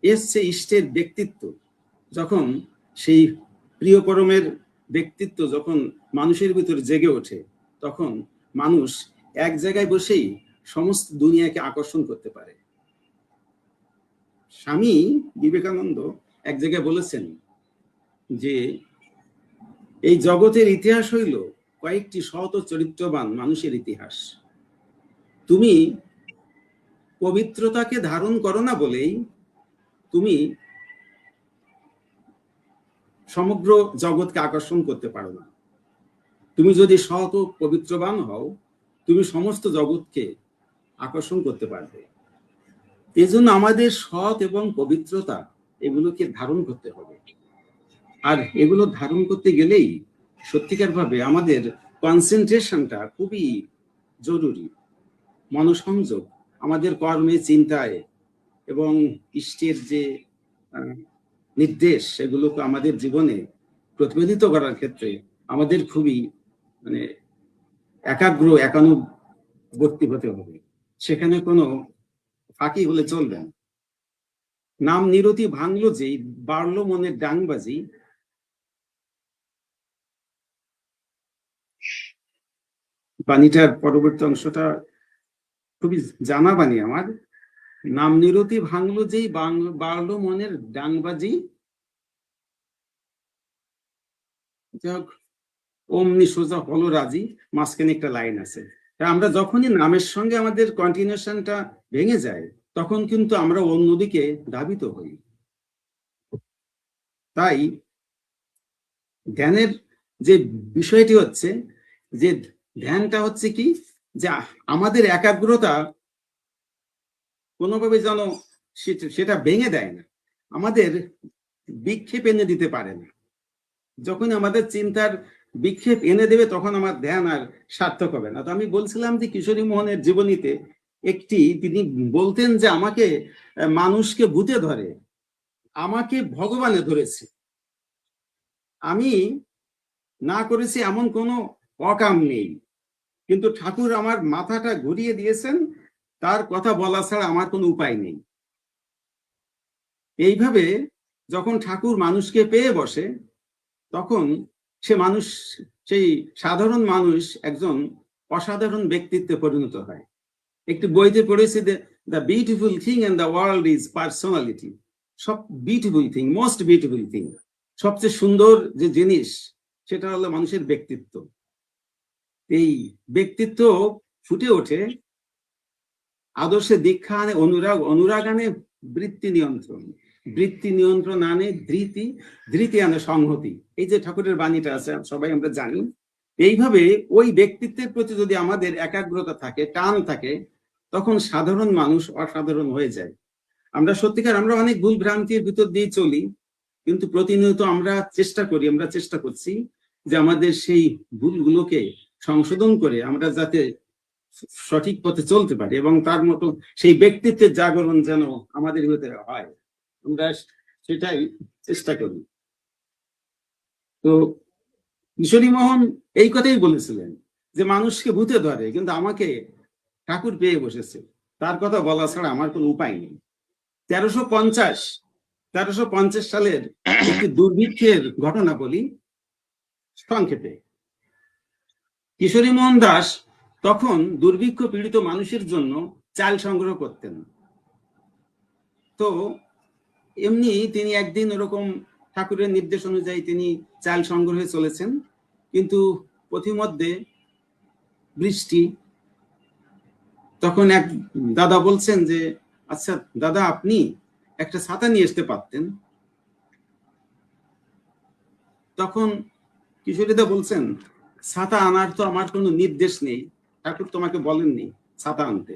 Speaker 2: এসছে ইষ্টের ব্যক্তিত্ব, যখন সেই প্রিয় পরমের ব্যক্তিত্ব যখন মানুষের ভিতরে জেগে ওঠে, তখন মানুষ এক জায়গায় বসেই সমস্ত দুনিয়াকে আকর্ষণ করতে পারে। স্বামী বিবেকানন্দ এক জায়গায় বলেছেন যে এই জগতের ইতিহাস হইল কয়েকটি শত চরিত্রবান মানুষের ইতিহাস। তুমি পবিত্রতাকে ধারণ করো না বলেই তুমি সমগ্র জগৎকে আকর্ষণ করতে পারো না। তুমি যদি সৎ ও পবিত্রবান হও, তুমি সমস্ত জগৎকে আকর্ষণ করতে পারবে। এজন্য আমাদের সৎ এবং পবিত্রতা এগুলোকে ধারণ করতে হবে। আর এগুলো ধারণ করতে গেলেই সত্যিকার ভাবে আমাদের কনসেন্ট্রেশনটা খুবই জরুরি। মনোসংযোগ আমাদের কর্মে, চিন্তায় এবং ইষ্টের যে নির্দেশ সেগুলোকে আমাদের জীবনে প্রতিপাদিত করার ক্ষেত্রে আমাদের খুবই একানুবর্তী হতে হবে। সেখানে কোনো ফাঁকি হলে চলবে না। নাম নিরতি ভাঙলো যেই, বাড়লো মনের ডাংবাজি। বাণীটার পরবর্তী অংশটা খুবই জানা বাণী আমার। নাম নিরতি ভাঙলো যেই, বাড়লো মনের ডাংবাজি। অমনি সোজা হলো রাজি, মাঝখানে একটা লাইন আছে। আমরা যখনই নামের সঙ্গে আমাদের কন্টিনিউশনটা ভেঙে যায়, তখন কিন্তু আমরা অন্যদিকে ধাবিত হই। তাই ধ্যানের যে বিষয়টি হচ্ছে যে ধ্যানটা হচ্ছে কি, যে আমাদের একাগ্রতা কোনোভাবে যেন সেটা ভেঙে দেয় না, আমাদের বিক্ষেপ এনে দিতে পারে না। যখন আমাদের চিন্তার বিক্ষেপ এনে দেবে তখন আমার ধ্যান আর সার্থক হবে না। তো আমি বলছিলাম যে কিশোরী মোহনের জীবনীতে তিনি বলতেন যে আমাকে মানুষকে ভূতে ধরে, আমাকে ভগবানে ধরেছে, আমি না করেছি এমন কোনো অকাম নেই, কিন্তু ঠাকুর আমার মাথাটা ঘুরিয়ে দিয়েছেন, তার কথা বলা ছাড়া আমার কোনো উপায় নেই। এইভাবে যখন ঠাকুর মানুষকে পেয়ে বসে, তখন সেই সাধারণ মানুষ একজন অসাধারণ ব্যক্তিত্বে পরিণত হয়। একটি বইতে পড়েছি, the beautiful thing in the world is personality. সব beautiful thing, most beautiful thing, সবচেয়ে সুন্দর যে জিনিস সেটা হলো মানুষের ব্যক্তিত্ব। এই ব্যক্তিত্ব ফুটে ওঠে আদর্শে দীক্ষা আনে অনুরাগ, অনুরাগ আনে বৃত্তি নিয়ন্ত্রণ, বৃত্তি নিয়ন্ত্রণ আনে ধৃতি, ধৃতি আনে সংহতি। এই যে ঠাকুরের বাণীটা আছে সবাই আমরা জানি। এইভাবে ওই ব্যক্তিত্বের প্রতি যদি আমাদের একাগ্রতা থাকে, টান থাকে, তখন সাধারণ মানুষ অসাধারণ হয়ে যায়। আমরা অনেক ভুল ভ্রান্তির ভিতর দিয়ে চলি, কিন্তু প্রতিনিয়ত আমরা চেষ্টা করছি যে আমাদের সেই ভুলগুলোকে সংশোধন করে আমরা যাতে সঠিক পথে চলতে পারি এবং তার মতো সেই ব্যক্তিত্বের জাগরণ যেন আমাদের ভিতরে হয়, আমরা সেটাই চেষ্টা করি। তো কিশোরী মোহন এই কথাই বলেছিলেন যে মানুষকে ভূতে ধরে, কিন্তু আমাকে ঠাকুর পেয়ে বসেছে, তার কথা বলা ছাড়া আমার কোনো উপায় নেই। 1350 সালের একটি দুর্ভিক্ষের ঘটনা বলি সংক্ষেপে। কিশোরী মোহন দাস তখন দুর্ভিক্ষ পীড়িত মানুষের জন্য চাল সংগ্রহ করতেন। তো এমনি তিনি একদিন ওরকম ঠাকুরের নির্দেশ অনুযায়ী তিনি চাল সংগ্রহে চলেছেন, কিন্তু পথিমধ্যে বৃষ্টি। তখন এক দাদা বলছেন যে, আচ্ছা দাদা, আপনি একটা ছাতা নিয়ে আসতে পারতেন। তখন কিশোরীদা বলছেন, ছাতা আনার তো আমার কোনো নির্দেশ নেই, ঠাকুর তোমাকে বলেননি ছাতা আনতে।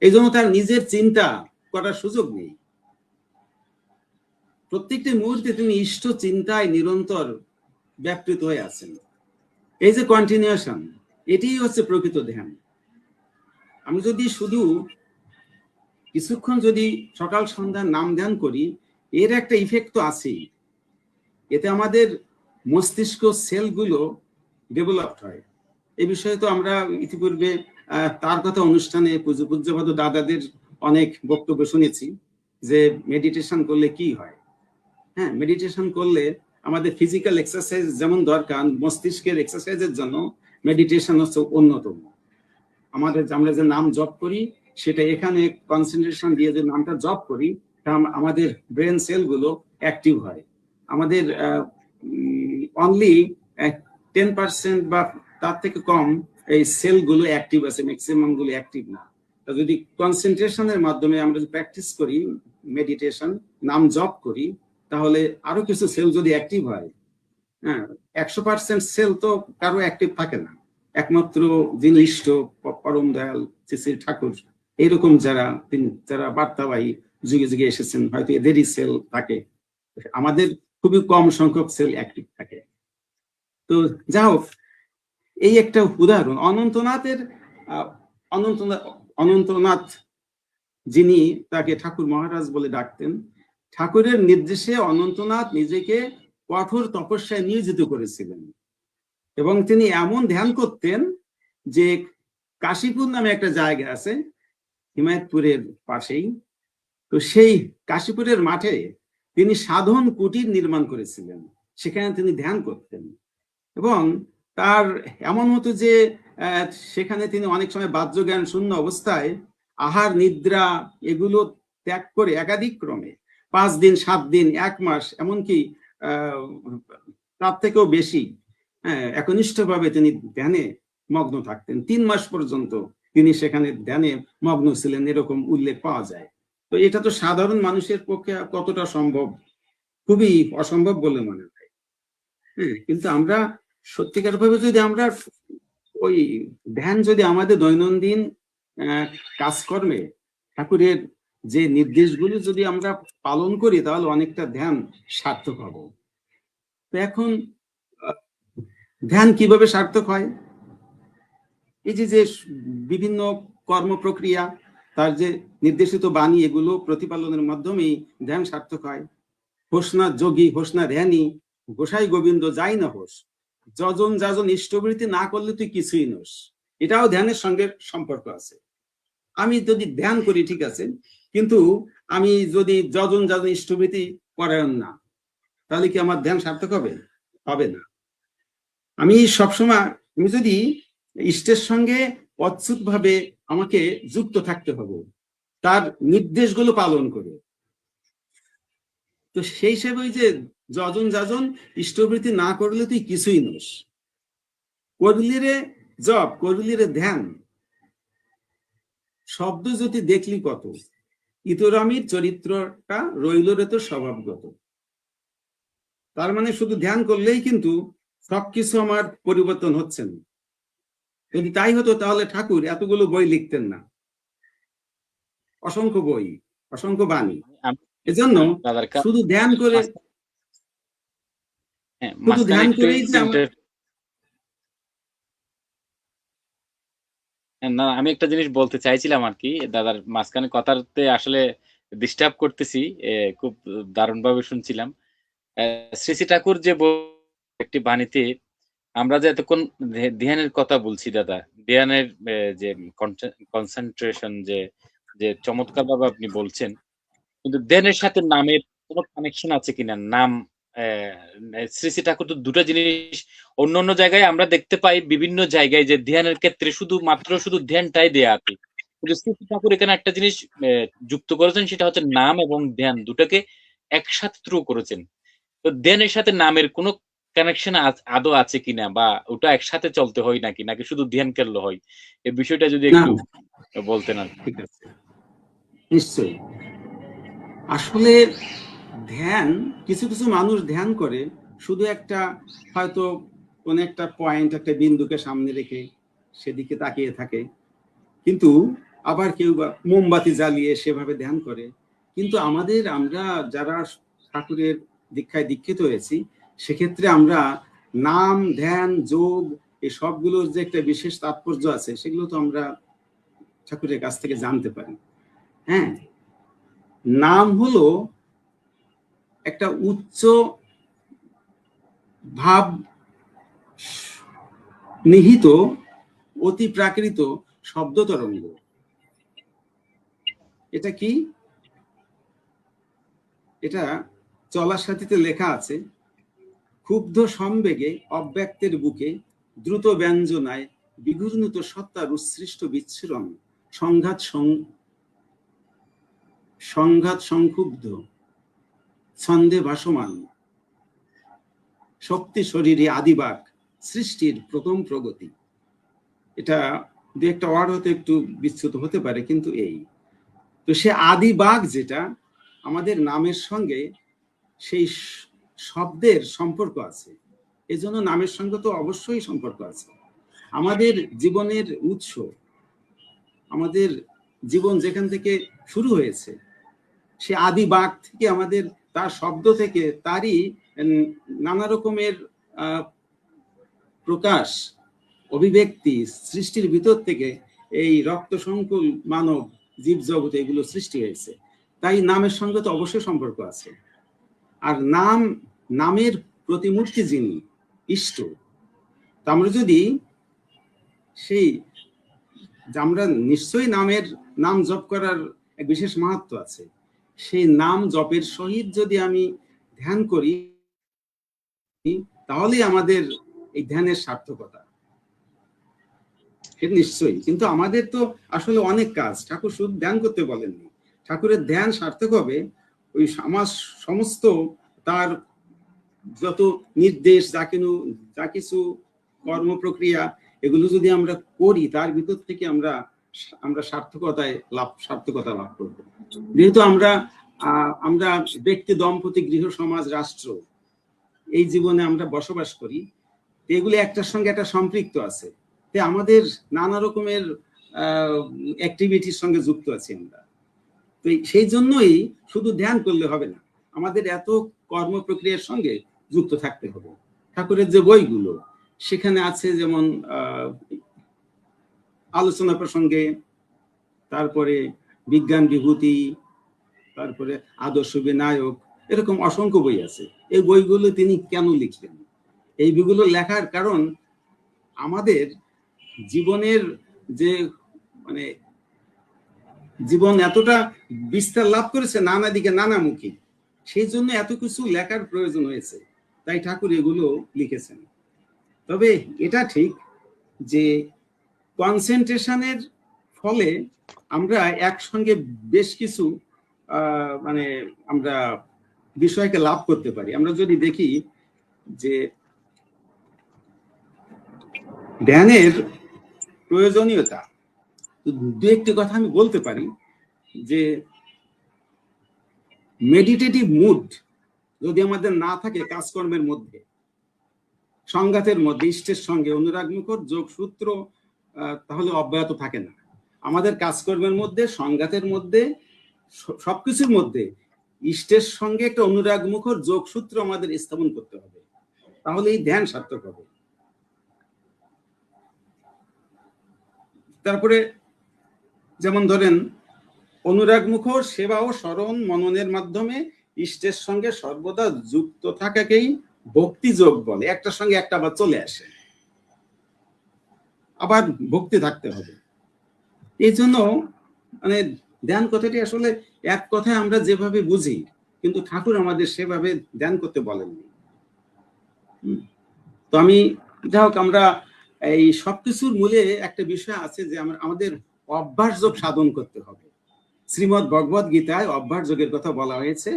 Speaker 2: এই জন্য তার নিজের চিন্তা করার সুযোগ নেই। প্রত্যেকটি মুহূর্তে তিনি ইষ্ট চিন্তায় নিরন্তর ব্যাপৃত হয়ে আছেন। এই যে কন্টিনিউশন, এটাই হচ্ছে প্রকৃত ধ্যান। আমি যদি শুধু কিছুক্ষণ যদি সকাল সন্ধ্যা নাম ধ্যান করি, এর একটা ইফেক্ট তো আছেই। এতে আমাদের মস্তিষ্ক সেলগুলো ডেভেলপড হয়। এই বিষয়ে তো আমরা ইতিপূর্বে তার কথা অনুষ্ঠানে পূজ্যপাদ দাদাদের অনেক বক্তব্য শুনেছি যে মেডিটেশন করলে কি হয়। হ্যাঁ, মেডিটেশন করলে আমাদের ফিজিক্যাল এক্সারসাইজ যেমন দরকার, মস্তিষ্কের এক্সারসাইজের জন্য মেডিটেশন হচ্ছে অন্যতম। আমরা যে নাম জপ করি সেটা এখানে কনসেন্ট্রেশন দিয়ে যে নামটা জপ করি, আমাদের ব্রেন সেলগুলো অ্যাক্টিভ হয়। আমাদের অনলি 10% বা তার থেকে কম এই সেলগুলো অ্যাক্টিভ আছে, ম্যাক্সিমাম গুলো অ্যাক্টিভ না। যদি কনসেন্ট্রেশনের মাধ্যমে আমরা যদি প্র্যাকটিস করি, মেডিটেশন, নাম জপ করি, তাহলে আরো কিছু সেল যদি অ্যাক্টিভ হয়, হ্যাঁ, 100% সেল তো কারো অ্যাক্টিভ থাকে না, একমাত্র যিনি ইষ্ট পরম দয়াল শ্রী শ্রী ঠাকুর এইরকম যারা বার্তাবাহী যুগে যুগে এসেছেন, হয়তো এদেরই সেল থাকে। আমাদের খুবই কম সংখ্যক সেল অ্যাক্টিভ থাকে। তো যা হোক, এই একটা উদাহরণ। অনন্তনাথ যিনি, তাকে ঠাকুর মহারাজ বলে ডাকতেন, ঠাকুরের নির্দেশে অনন্তনাথ নিজেকে কঠোর তপস্যায় নিয়োজিত করেছিলেন এবং তিনি এমন ধ্যান করতেন যে কাশীপুর নামে একটা জায়গা আছে হিমায়তপুরের পাশেই, তো সেই কাশীপুরের মাঠে তিনি সাধন কুটির নির্মাণ করেছিলেন, সেখানে তিনি ধ্যান করতেন। এবং তার এমন হতো যে সেখানে তিনি অনেক সময় বাহ্য জ্ঞান শূন্য অবস্থায় আহার নিদ্রা এগুলো ত্যাগ করে একাধিক ক্রমে 5 দিন 7 দিন 1 মাস এমনকি তার থেকেও বেশি একনিষ্ঠভাবে তিনি ধ্যানে মগ্ন থাকতেন। 3 মাস পর্যন্ত তিনি সেখানে ধ্যানে মগ্ন ছিলেন, এরকম উল্লেখ পাওয়া যায়। তো এটা তো সাধারণ মানুষের পক্ষে কতটা সম্ভব, খুবই অসম্ভব বলে মনে হয়। কিন্তু আমরা সত্যিকার ভাবে যদি আমরা ওই ধ্যান যদি আমাদের দৈনন্দিন কাজকর্মে ঠাকুরের যে নির্দেশগুলো যদি আমরা পালন করি, তাহলে অনেকটা ধ্যান সার্থক হবে। তো এখন ধ্যান কিভাবে সার্থক হয়? এই যে বিভিন্ন কর্ম প্রক্রিয়া, তার যে নির্দেশিত বাণী, এগুলো প্রতিপালনের মাধ্যমেই ধ্যান সার্থক হয়। হোস না যোগী, হোস না ধ্যানী, গোসাই গোবিন্দ যাই না হোস, যজন যাজন ইষ্টবৃত্তি না করলে তুই কিছুই নোস। এটাও ধ্যানের সঙ্গে সম্পর্ক আছে। আমি যদি ধ্যান করি ঠিক আছে, কিন্তু আমি যদি যজন যাজন ইষ্টবৃত্তি পরায়ণ না, তাহলে কি আমার ধ্যান সার্থক হবে? হবে না। আমি সবসময়, আমি যদি ইষ্টের সঙ্গে অচ্যুত ভাবে আমাকে যুক্ত থাকতে হবে, তার নির্দেশগুলো পালন করে। তো সেই হিসেবে ওই যে যজন যাজন ইষ্টবৃত্তি না করলে তুই কিছুই নোস, করলি রে জপ, করলি রে ধ্যান, শব্দ যদি দেখলি কত, ইতরামির চরিত্রটা রইল রে তো স্বভাবগত। তার মানে শুধু ধ্যান করলেই কিন্তু সবকিছু আমার পরিবর্তন হচ্ছে না। যদি তাই হতো তাহলে ঠাকুর এতগুলো বই লিখতেন না, অসংখ্য বই, অসংখ্য বাণী। এজন্য শুধু ধ্যান করে, শুধু ধ্যান করেই যে
Speaker 1: না, আমি একটা জিনিস বলতে চাইছিলাম আর কি, দাদার মাঝখানে কথাতে আসলে ডিস্টার্ব করতেছি, খুব দারুণভাবে শুনছিলাম। শ্রী শ্রী ঠাকুর যে একটি বাণীতে, আমরা যে এতক্ষণ ধ্যানের কথা বলছি দাদা, ধ্যানের যে কনসেন্ট্রেশন যে চমৎকার ভাবে আপনি বলছেন, কিন্তু ধ্যানের সাথে নামের কোনো কানেকশন আছে কিনা? নাম, শ্রী শ্রী ঠাকুর তো দুটো জিনিস, অন্য অন্য জায়গায় আমরা দেখতে পাই বিভিন্ন জায়গায় যে ধ্যানের ক্ষেত্রে শুধু ধ্যানটাই দেয়া আছে, কিন্তু শ্রী শ্রী ঠাকুর এখানে একটা জিনিস যুক্ত করেছেন, সেটা হচ্ছে নাম এবং ধ্যান দুটোকে একসাথে থ্রু করেছেন। তো ধ্যানের সাথে নামের কোনো কানেকশন আদৌ আছে কিনা, বা ওটা একসাথে চলতে হয় নাকি শুধু ধ্যান করলে হয়? এই বিষয়টা যদি একটু বলতেন আর।
Speaker 2: ঠিক আছে, নিশ্চয়ই। আসলে ধ্যান, কিছু কিছু মানুষ ধ্যান করে শুধু একটা, হয়তো কোন একটা পয়েন্ট, একটা বিন্দুকে সামনে রেখে সেদিকে তাকিয়ে থাকে, কিন্তু আবার কেউ বা মোমবাতি জ্বালিয়ে সেভাবে ধ্যান করে। কিন্তু আমরা যারা ঠাকুরের দীক্ষায় দীক্ষিত হয়েছি, সেক্ষেত্রে আমরা নাম, ধ্যান, যোগ, এই সবগুলোর যে একটা বিশেষ তাৎপর্য আছে, সেগুলো তো আমরা ঠাকুরের কাছ থেকে জানতে পারি। হ্যাঁ, নাম হলো একটা উচ্চ ভাব নিহিত অতি প্রাকৃত শব্দ তরঙ্গ। এটা কি? এটা চলার সাথীতে লেখা আছে, ক্ষুব্ধ সম্বেগে অব্যক্তের বুকে দ্রুত ব্যঞ্জনায় বিঘূর্ণিত সত্তার উৎসৃষ্ট বিচ্ছুরণ, সংঘাত সংক্ষুব্ধ ছন্দে ভাসমান শক্তি শরীরে আদিবাগ সৃষ্টির প্রথম প্রগতি। এটা দু একটা ওয়ার্ড হতে একটু বিচ্যুত হতে পারে, কিন্তু এই তো সে আদিবাগ যেটা আমাদের নামের সঙ্গে সেই শব্দের সম্পর্ক আছে, এজন্য নামের সঙ্গে তো অবশ্যই সম্পর্ক আছে। আমাদের জীবনের উৎস, আমাদের জীবন যেখান থেকে শুরু হয়েছে, সে আদিবাগ থেকে আমাদের, তার শব্দ থেকে, তারই নানা রকমের প্রকাশ, অভিব্যক্তি, সৃষ্টির ভিতর থেকে এই রক্ত সংকুল মানব জীব জগৎ এগুলো সৃষ্টি হয়েছে। তাই নামের সঙ্গে তো অবশ্যই সম্পর্ক আছে। আর নামের প্রতিমূর্তি যিনি ইষ্ট, আমরা যদি আমরা নিশ্চয়ই নাম জপ করার এক বিশেষ মাহাত্ম্য আছে। সেই নাম জপের সহিত যদি আমি ধ্যান করি, তাহলে আমাদের এই ধ্যানের সার্থকতা নিশ্চয়ই। কিন্তু আমাদের তো আসলে অনেক কাজ, ঠাকুর শুধু ধ্যান করতে বলেননি। ঠাকুরের ধ্যান সার্থক হবে ওই সমস্ত তার যত নির্দেশ, যা কিছু কর্ম প্রক্রিয়া, এগুলো যদি আমরা করি, তার ভিতর থেকে আমরা সার্থকতা লাভ করব। যেহেতু আমরা ব্যক্তি, দম্পতি, গৃহ, সমাজ, রাষ্ট্র, এই জীবনে আমরা বসবাস করি, এগুলো একটার সঙ্গে একটা সম্পৃক্ত আছে। আমাদের নানা রকমের অ্যাক্টিভিটির সঙ্গে যুক্ত আছি আমরা। তো সেই জন্যই শুধু ধ্যান করলে হবে না, আমাদের এত কর্ম প্রক্রিয়ার সঙ্গে যুক্ত থাকতে হবে। ঠাকুরের যে বইগুলো সেখানে আছে, যেমন আলোচনা প্রসঙ্গে, তারপরে বিজ্ঞান বিভূতি, তারপরে আদর্শ বিনায়ক, এরকম অসংখ্য বই আছে। এই বইগুলো তিনি কেন লিখলেন? এই বইগুলো লেখার কারণ আমাদের জীবনের যে জীবন এতটা বিস্তার লাভ করেছে, নানা দিকে নানামুখী, সেই জন্য এত কিছু লেখার প্রয়োজন হয়েছে, তাই ঠাকুর এগুলো লিখেছেন। তবে এটা ঠিক যে কনসেন্ট্রেশনের ফলে আমরা একসঙ্গে বেশ কিছু আমরা বিষয়কে লাভ করতে পারি। আমরা যদি দেখি যে ধ্যানের প্রয়োজনীয়তা, দু একটি কথা আমি বলতে পারি যে মেডিটেটিভ মুড যদি আমাদের না থাকে কাজকর্মের মধ্যে, সংঘাতের মধ্যে, ইষ্টের সঙ্গে অনুরাগ মুখর যোগসূত্র তাহলে অব্যাহত থাকে না। আমাদের কাজকর্মের মধ্যে, সংঘাতের মধ্যে, সবকিছুর মধ্যে ইষ্টের সঙ্গে একটা অনুরাগ মুখর যোগসূত্র আমাদের স্থাপন করতে হবে, তাহলে এই ধ্যান সার্থক হবে। তারপরে যেমন ধরেন, অনুরাগ মুখর সেবা ও স্মরণ মননের মাধ্যমে ইষ্টের সঙ্গে সর্বদা যুক্ত থাকাকেই ভক্তি যোগ বলে। একটার সঙ্গে একটা আবার চলে আসে, আবার ভক্তি থাকতে হবে। এই জন্য ধ্যান কথাটি আসলে এক কথায় আমরা যেভাবে বুঝি, কিন্তু ঠাকুর আমাদের সেভাবে ধ্যান করতে বলেননি। তো আমি যাই হোক, আমরা এই সবকিছুর মূলে একটা বিষয় আছে যে আমাদের অভ্যাস যোগ সাধন করতে হবে। শ্রীমদ্ ভগবদ গীতায় অভ্যাস যোগের কথা বলা হয়েছে।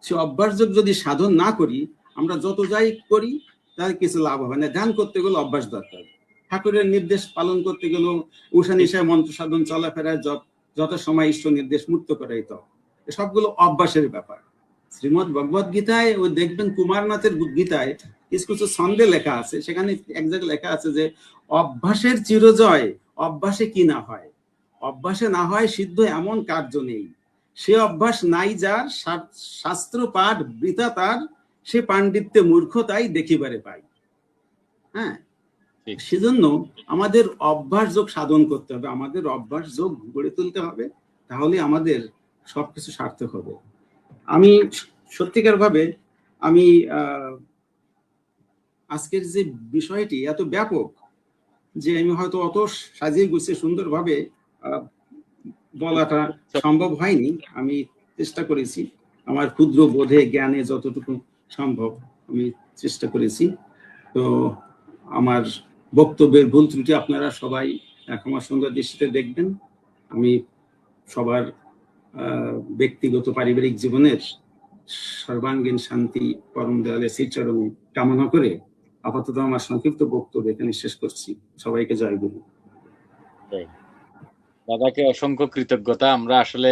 Speaker 2: সে অভ্যাস যোগ যদি সাধন না করি, আমরা যত যাই করি তার কিছু লাভ হবে না। ধ্যান করতে গেলে অভ্যাস দরকার। ঠাকুরের নির্দেশ পালন করতে গেলেও উষা নিশায় মন্ত্র সাধন, চলাফেরায় যত সময় ঈশ্বর নির্দেশ মুক্ত করাই তো, সবগুলো অভ্যাসের ব্যাপার। শ্রীমদ্ ভগবদ গীতায় ওই দেখবেন কুমারনাথের গীতায় কিছু কিছু ছন্দে লেখা আছে, সেখানে এক জায়গায় লেখা আছে যে অভ্যাসের চিরজয়, অভ্যাসে কি না হয়, অভ্যাসে না হয় সিদ্ধ এমন কার্য নেই, সে অভ্যাস নাই যার, শাস্ত্র পাঠ বৃথা তার, সে পাণ্ডিত্যে মূর্খতাই দেখিবারে পাই। হ্যাঁ, সেজন্য আমাদের অভ্যাস যোগ সাধন করতে হবে, আমাদের অভ্যাস যোগ গড়ে তুলতে হবে, তাহলে আমাদের সবকিছু সার্থক হবে। আমি সত্যিকার ভাবে আমি আজকের যে বিষয়টি এত ব্যাপক যে আমি হয়তো অত সাজিয়ে গুছিয়ে সুন্দরভাবে বলাটা সম্ভব হয়নি। আমি চেষ্টা করেছি আমার ক্ষুদ্র বোধে জ্ঞানে যতটুকু সম্ভব আমি চেষ্টা করেছি। তো আমার বক্তব্যের ভুল ত্রুটি আপনারা সবাই ক্ষমা সুন্দর দৃষ্টিতে দেখবেন। আমি সবার ব্যক্তিগত পারিবারিক জীবনের সর্বাঙ্গীন শান্তি পরম দয়ালের শ্রীচরণে কামনা করে আপাতত আমার সংক্ষিপ্ত বক্তব্য এখানে শেষ করছি। সবাইকে জয় গুরু।
Speaker 1: দাদাকে অসংখ্য কৃতজ্ঞতা। আমরা আসলে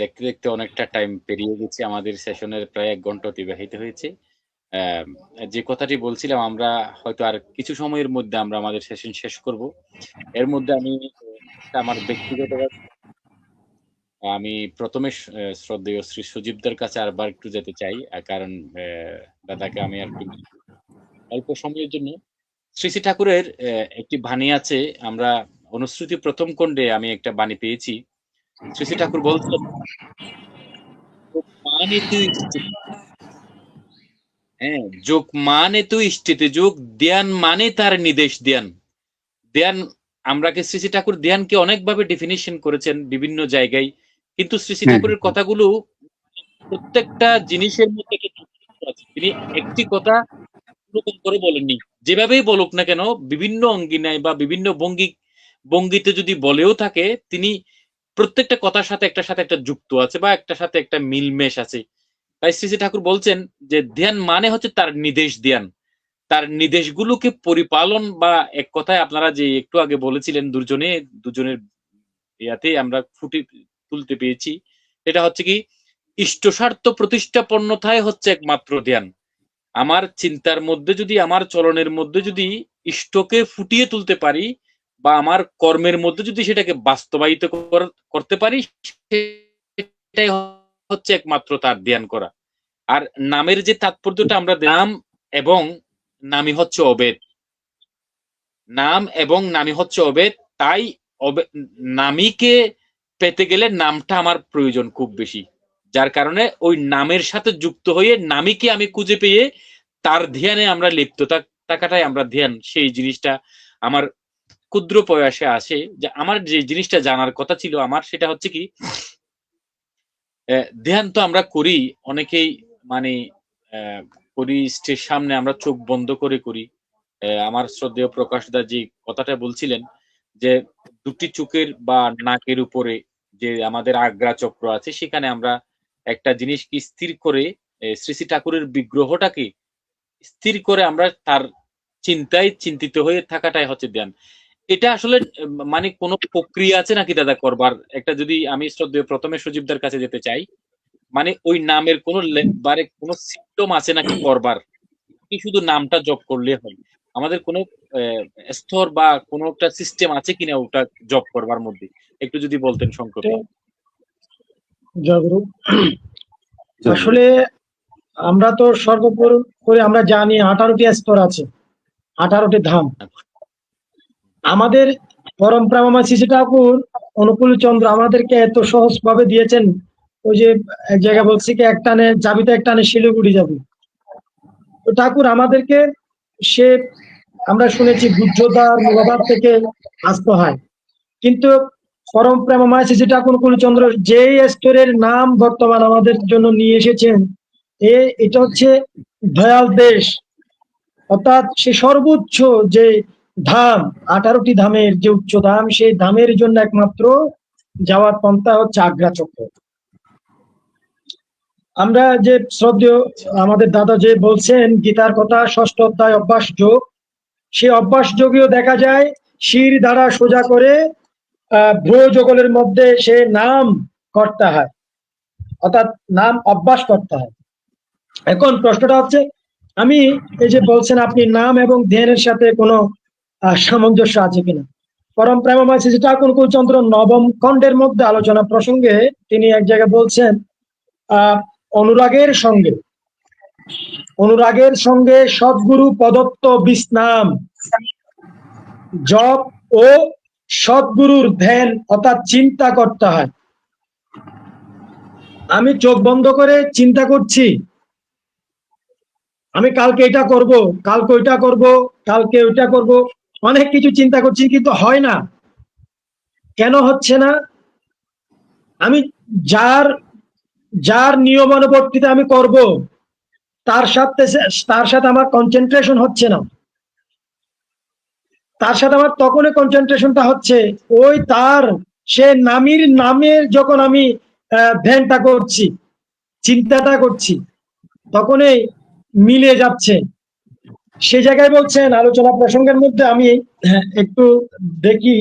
Speaker 1: দেখতে দেখতে অনেকটা টাইম পেরিয়ে গেছি, আমাদের সেশনের প্রায় 1 ঘন্টা অতিবাহিত হয়েছে। যে কথাটি বলছিলাম, আমরা হয়তো আর কিছু সময়ের মধ্যে আমরা আমাদের সেশন শেষ করব। এর মধ্যে আমার ব্যক্তিগত আমি প্রথমে শ্রদ্ধেয় শ্রী সুজীবদার কাছে আরবার একটু যেতে চাই, কারণ দাদাকে আমি একটু অল্প সময়ের জন্য শ্রী শ্রী ঠাকুরের একটি বাণী আছে, আমরা অনুশ্রুতি প্রথম খণ্ডে আমি একটা বাণী পেয়েছি। শ্রী শ্রী ঠাকুর বলছেন, মানে তুই হ্যাঁ, যোগ মানে তুই ইষ্টিতে যোগ, ধ্যান মানে তার নির্দেশ ধ্যান। ধ্যান, আমরা শ্রী শ্রী ঠাকুর ধ্যানকে অনেকভাবে ডেফিনিশন করেছেন বিভিন্ন জায়গায়, কিন্তু শ্রী শ্রী ঠাকুরের কথাগুলো প্রত্যেকটা জিনিসের মধ্যে আছে। তিনি একটি কথা এরকম করে বলেননি, যেভাবেই বলুক না কেন, বিভিন্ন অঙ্গিনায় বা বিভিন্ন ভঙ্গিতে যদি বলেও থাকে, তিনি প্রত্যেকটা কথার সাথে একটা যুক্ত আছে বা একটা সাথে একটা মিলমেশ আছে। তাই শ্রী শ্রী ঠাকুর বলছেন যে ধ্যান মানে হচ্ছে তার নির্দেশ ধ্যান, তার নির্দেশগুলোকে পরিপালন, বা এক কথায় আপনারা যে একটু আগে বলেছিলেন দুজনের ইয়াতে আমরা ফুটে তুলতে পেয়েছি, এটা হচ্ছে কি, ইষ্টস্বার্থ প্রতিষ্ঠাপন্নতায় হচ্ছে একমাত্র ধ্যান। আমার চিন্তার মধ্যে যদি, আমার চলনের মধ্যে যদি ইষ্টকে ফুটিয়ে তুলতে পারি, বা আমার কর্মের মধ্যে যদি সেটাকে বাস্তবায়িত করতে পারি, সেটাই হচ্ছে একমাত্র তার ধ্যান করা। আর নামের যে তাৎপর্যটা, আমরা নাম এবং নামই হচ্ছে অবেদ, নাম এবং নামই হচ্ছে অবেদ। তাই নামীকে পেতে গেলে নামটা আমার প্রয়োজন খুব বেশি, যার কারণে ওই নামের সাথে যুক্ত হয়ে নামীকে আমি খুঁজে পেয়ে তার ধ্যানে আমরা লিপ্ত থাকাটাই আমরা ধ্যান। সেই জিনিসটা আমার ক্ষুদ্র প্রয়াসে আসে, যে আমার যে জিনিসটা জানার কথা ছিল আমার, সেটা হচ্ছে কি, ধ্যান তো আমরা করি অনেকেই, মানে করি স্টেজ সামনে আমরা চোখ বন্ধ করে করি। আমার শ্রদ্ধেয় প্রকাশ দা যে কথাটা বলছিলেন, যে দুটি চোখের বা নাকের উপরে যে আমাদের আগ্রা চক্র আছে, সেখানে আমরা একটা জিনিস কি স্থির করে, শ্রী শ্রী ঠাকুরের বিগ্রহটাকে স্থির করে আমরা তার চিন্তায় চিন্তিত হয়ে থাকাটাই হচ্ছে ধ্যান। এটা আসলে মানে কোনো প্রক্রিয়া আছে নাকি দাদা করবার? একটা যদি আমি শ্রদ্ধেয় প্রথমে সুজীবদার কাছে যেতে চাই, মানে ওই নামের কোনো সিম্পটম আছে নাকি করবার, কি শুধু নামটা জপ করলে হয়? আমাদের কোনো স্তর বা কোনো একটা সিস্টেম আছে কিনা ওটা জপ করবার মধ্যে, একটু যদি বলতেন সংক্ষেপে।
Speaker 4: জয়গুরু। আসলে আমরা তো সর্বোপরি আমরা জানি 18টি স্তর আছে, 18টি ধাম। আমাদের পরম প্রেমময় শ্রী ঠাকুর অনুকূল চন্দ্র আমাদেরকে এত সহজ ভাবে দিয়েছেন। ওই যে এক জায়গায় বলছি কি, একটানে যাবিতে একটানে শিলিগুড়ি যাবি। তো ঠাকুর আমাদেরকে, সে আমরা শুনেছি গুজ্জদার মূলাধার থেকে আসতে হয়, কিন্তু পরম প্রেমময় শ্রী ঠাকুর অনুকূল চন্দ্র যেই স্তরের নাম বর্তমান আমাদের জন্য নিয়ে এসেছেন, এটা হচ্ছে দয়াল দেশ, অর্থাৎ সে সর্বোচ্চ যে ধাম, 18টি ধামের যে উচ্চ ধাম, সেই ধামের জন্য একমাত্র যাওয়ার পন্থা হচ্ছে আগ্রা চক্র। আমরা যে শ্রদ্ধেয় আমাদের দাদা যে বলছেন গীতার কথা, 6ষ্ঠ অধ্যায় অভ্যাস যোগ, সেই অভ্যাস যোগেও দেখা যায় শির দ্বারা সোজা করে ভ্রু যুগলের মধ্যে সে নাম করতে হয়, অর্থাৎ নাম অভ্যাস করতে হয়। এখন প্রশ্নটা হচ্ছে, আমি এই যে বলছেন আপনি নাম এবং ধ্যানের সাথে কোনো সামঞ্জস্য আছে কিনা। পরম প্রেমময় শ্রী ঠাকুর অনুকূল চন্দ্র 9ম খণ্ডের মধ্যে আলোচনা প্রসঙ্গে তিনি এক জায়গায় বলছেন, অনুরাগের সঙ্গে সদ্গুরু প্রদত্ত বিষ্ণাম জপ ও সদ্গুরুর ধ্যান অর্থাৎ চিন্তা করতে হয়। আমি চোখ বন্ধ করে চিন্তা করছি, আমি কালকে এটা করব, কালকে ওইটা করব, কালকে ওইটা করব, অনেক কিছু চিন্তা করছি, কিন্তু হয় না। কেন হচ্ছে না? আমি যার নিয়মানুবর্তিতা আমি করব, তার সাথে আমার কনসেন্ট্রেশন হচ্ছে না। তার সাথে আমার তখনই কনসেন্ট্রেশনটা হচ্ছে ওই তার সে নামের যখন আমি ধ্যানটা করছি, চিন্তাটা করছি, তখনই মিলে যাচ্ছে। সে জায়গায় বলছেন আলোচনা প্রসঙ্গের মধ্যে আমি একটু দেখি,